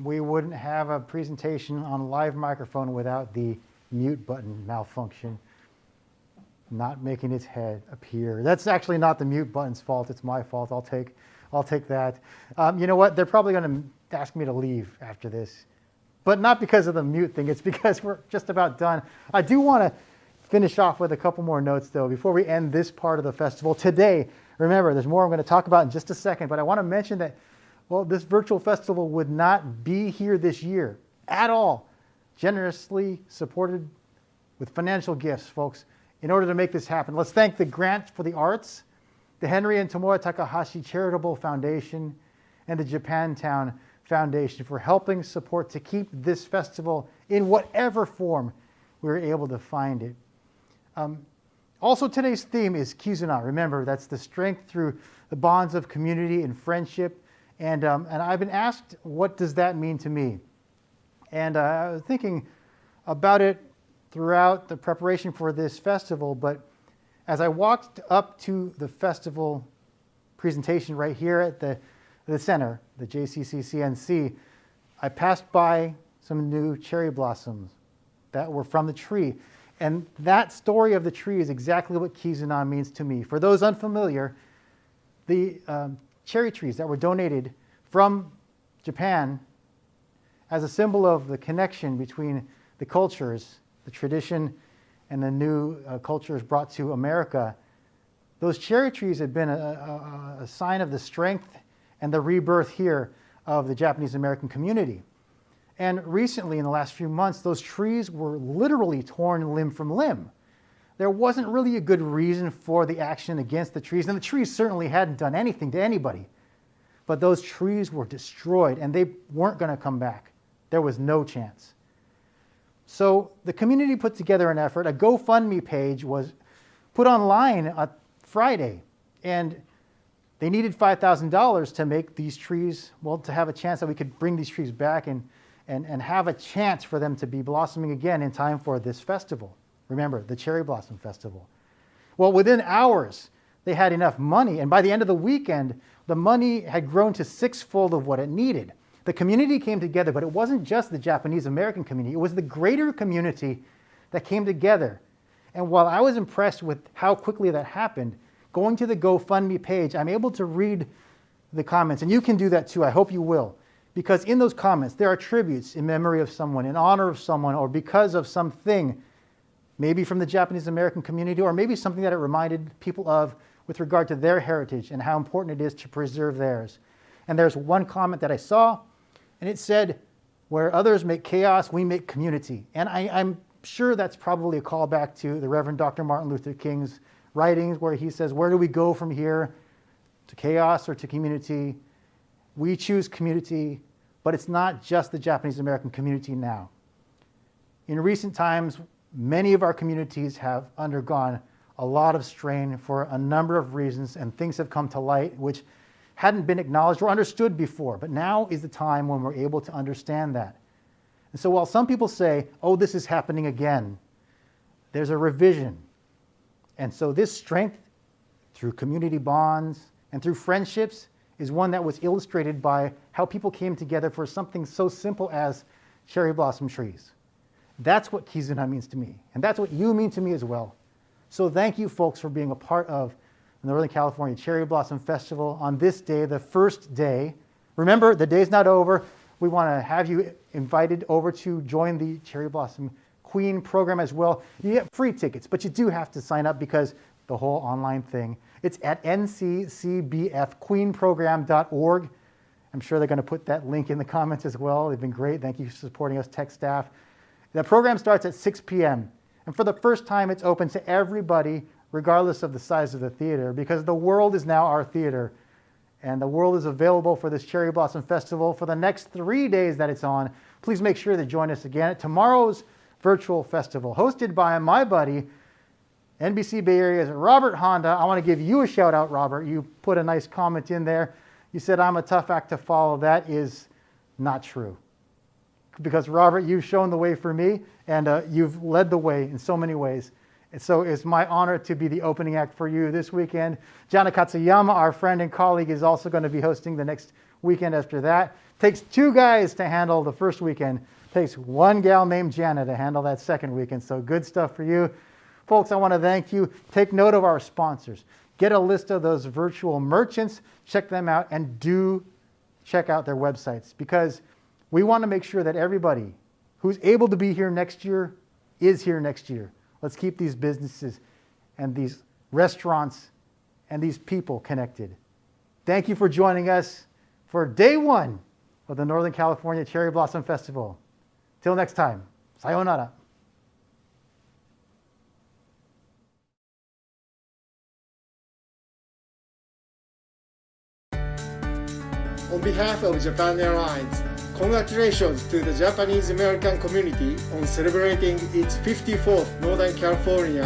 we wouldn't have a presentation on a live microphone without the mute button malfunction, not making its head appear. That's actually not the mute button's fault. It's my fault. I'll take that. You know what? They're probably going to ask me to leave after this, but not because of the mute thing. It's because we're just about done. I do want to finish off with a couple more notes, though, before we end this part of the festival today. Remember, there's more I'm going to talk about in just a second, but I want to mention that, well, this virtual festival would not be here this year at all. Generously supported with financial gifts, folks, in order to make this happen. Let's thank the Grant for the Arts, the Henry and Tomoe Takahashi Charitable Foundation, and the Japantown Foundation for helping support to keep this festival in whatever form we were able to find it. Also, today's theme is Kizuna. Remember, that's the strength through the bonds of community and friendship. And I've been asked, what does that mean to me? And I was thinking about it throughout the preparation for this festival, but as I walked up to the festival presentation right here at the center, the JCCCNC, I passed by some new cherry blossoms that were from the tree. And that story of the tree is exactly what Kizuna means to me. For those unfamiliar, the cherry trees that were donated from Japan as a symbol of the connection between the cultures, the tradition, and the new cultures brought to America. Those cherry trees have been a sign of the strength and the rebirth here of the Japanese American community. And recently, in the last few months, those trees were literally torn limb from limb. There wasn't really a good reason for the action against the trees, and the trees certainly hadn't done anything to anybody. But those trees were destroyed, and they weren't going to come back. There was no chance. So the community put together an effort. A GoFundMe page was put online on Friday, and they needed $5,000 to make these trees, well, to have a chance that we could bring these trees back and have a chance for them to be blossoming again in time for this festival. Remember, the Cherry Blossom Festival. Well, within hours, they had enough money, and by the end of the weekend, the money had grown to sixfold of what it needed. The community came together, but it wasn't just the Japanese American community. It was the greater community that came together. And while I was impressed with how quickly that happened, going to the GoFundMe page, I'm able to read the comments, and you can do that too. I hope you will. Because in those comments, there are tributes in memory of someone, in honor of someone, or because of something, maybe from the Japanese American community, or maybe something that it reminded people of with regard to their heritage and how important it is to preserve theirs. And there's one comment that I saw, and it said, "Where others make chaos, we make community." And I'm sure that's probably a callback to the Reverend Dr. Martin Luther King's writings, where he says, where do we go from here? To chaos or to community? We choose community, but it's not just the Japanese American community now. In recent times, many of our communities have undergone a lot of strain for a number of reasons, and things have come to light which hadn't been acknowledged or understood before. But now is the time when we're able to understand that. And so while some people say, oh, this is happening again, there's a revision. And so this strength through community bonds and through friendships is one that was illustrated by how people came together for something so simple as cherry blossom trees. That's what Kizuna means to me, and that's what you mean to me as well. So thank you, folks, for being a part of the Northern California Cherry Blossom Festival on this day, the first day. Remember, the day's not over. We want to have you invited over to join the Cherry Blossom Queen program as well. You get free tickets, but you do have to sign up because the whole online thing. It's at nccbfqueenprogram.org. I'm sure they're going to put that link in the comments as well. They've been great. Thank you for supporting us, tech staff. The program starts at 6 p.m. And for the first time, it's open to everybody, regardless of the size of the theater, because the world is now our theater. And the world is available for this Cherry Blossom Festival for the next 3 days that it's on. Please make sure to join us again at tomorrow's virtual festival, hosted by my buddy, NBC Bay Area's Robert Honda. I want to give you a shout out, Robert. You put a nice comment in there. You said, I'm a tough act to follow. That is not true. Because Robert, you've shown the way for me, and you've led the way in so many ways. And so it's my honor to be the opening act for you this weekend. Jana Katsuyama, our friend and colleague, is also going to be hosting the next weekend after that. Takes 2 guys to handle the first weekend. Takes 1 gal named Jana to handle that second weekend. So good stuff for you. Folks, I want to thank you. Take note of our sponsors. Get a list of those virtual merchants. Check them out and do check out their websites, because we want to make sure that everybody who's able to be here next year is here next year. Let's keep these businesses and these restaurants and these people connected. Thank you for joining us for day 1 of the Northern California Cherry Blossom Festival. Till next time, sayonara. On behalf of Japan Airlines, congratulations to the Japanese American community on celebrating its 54th Northern California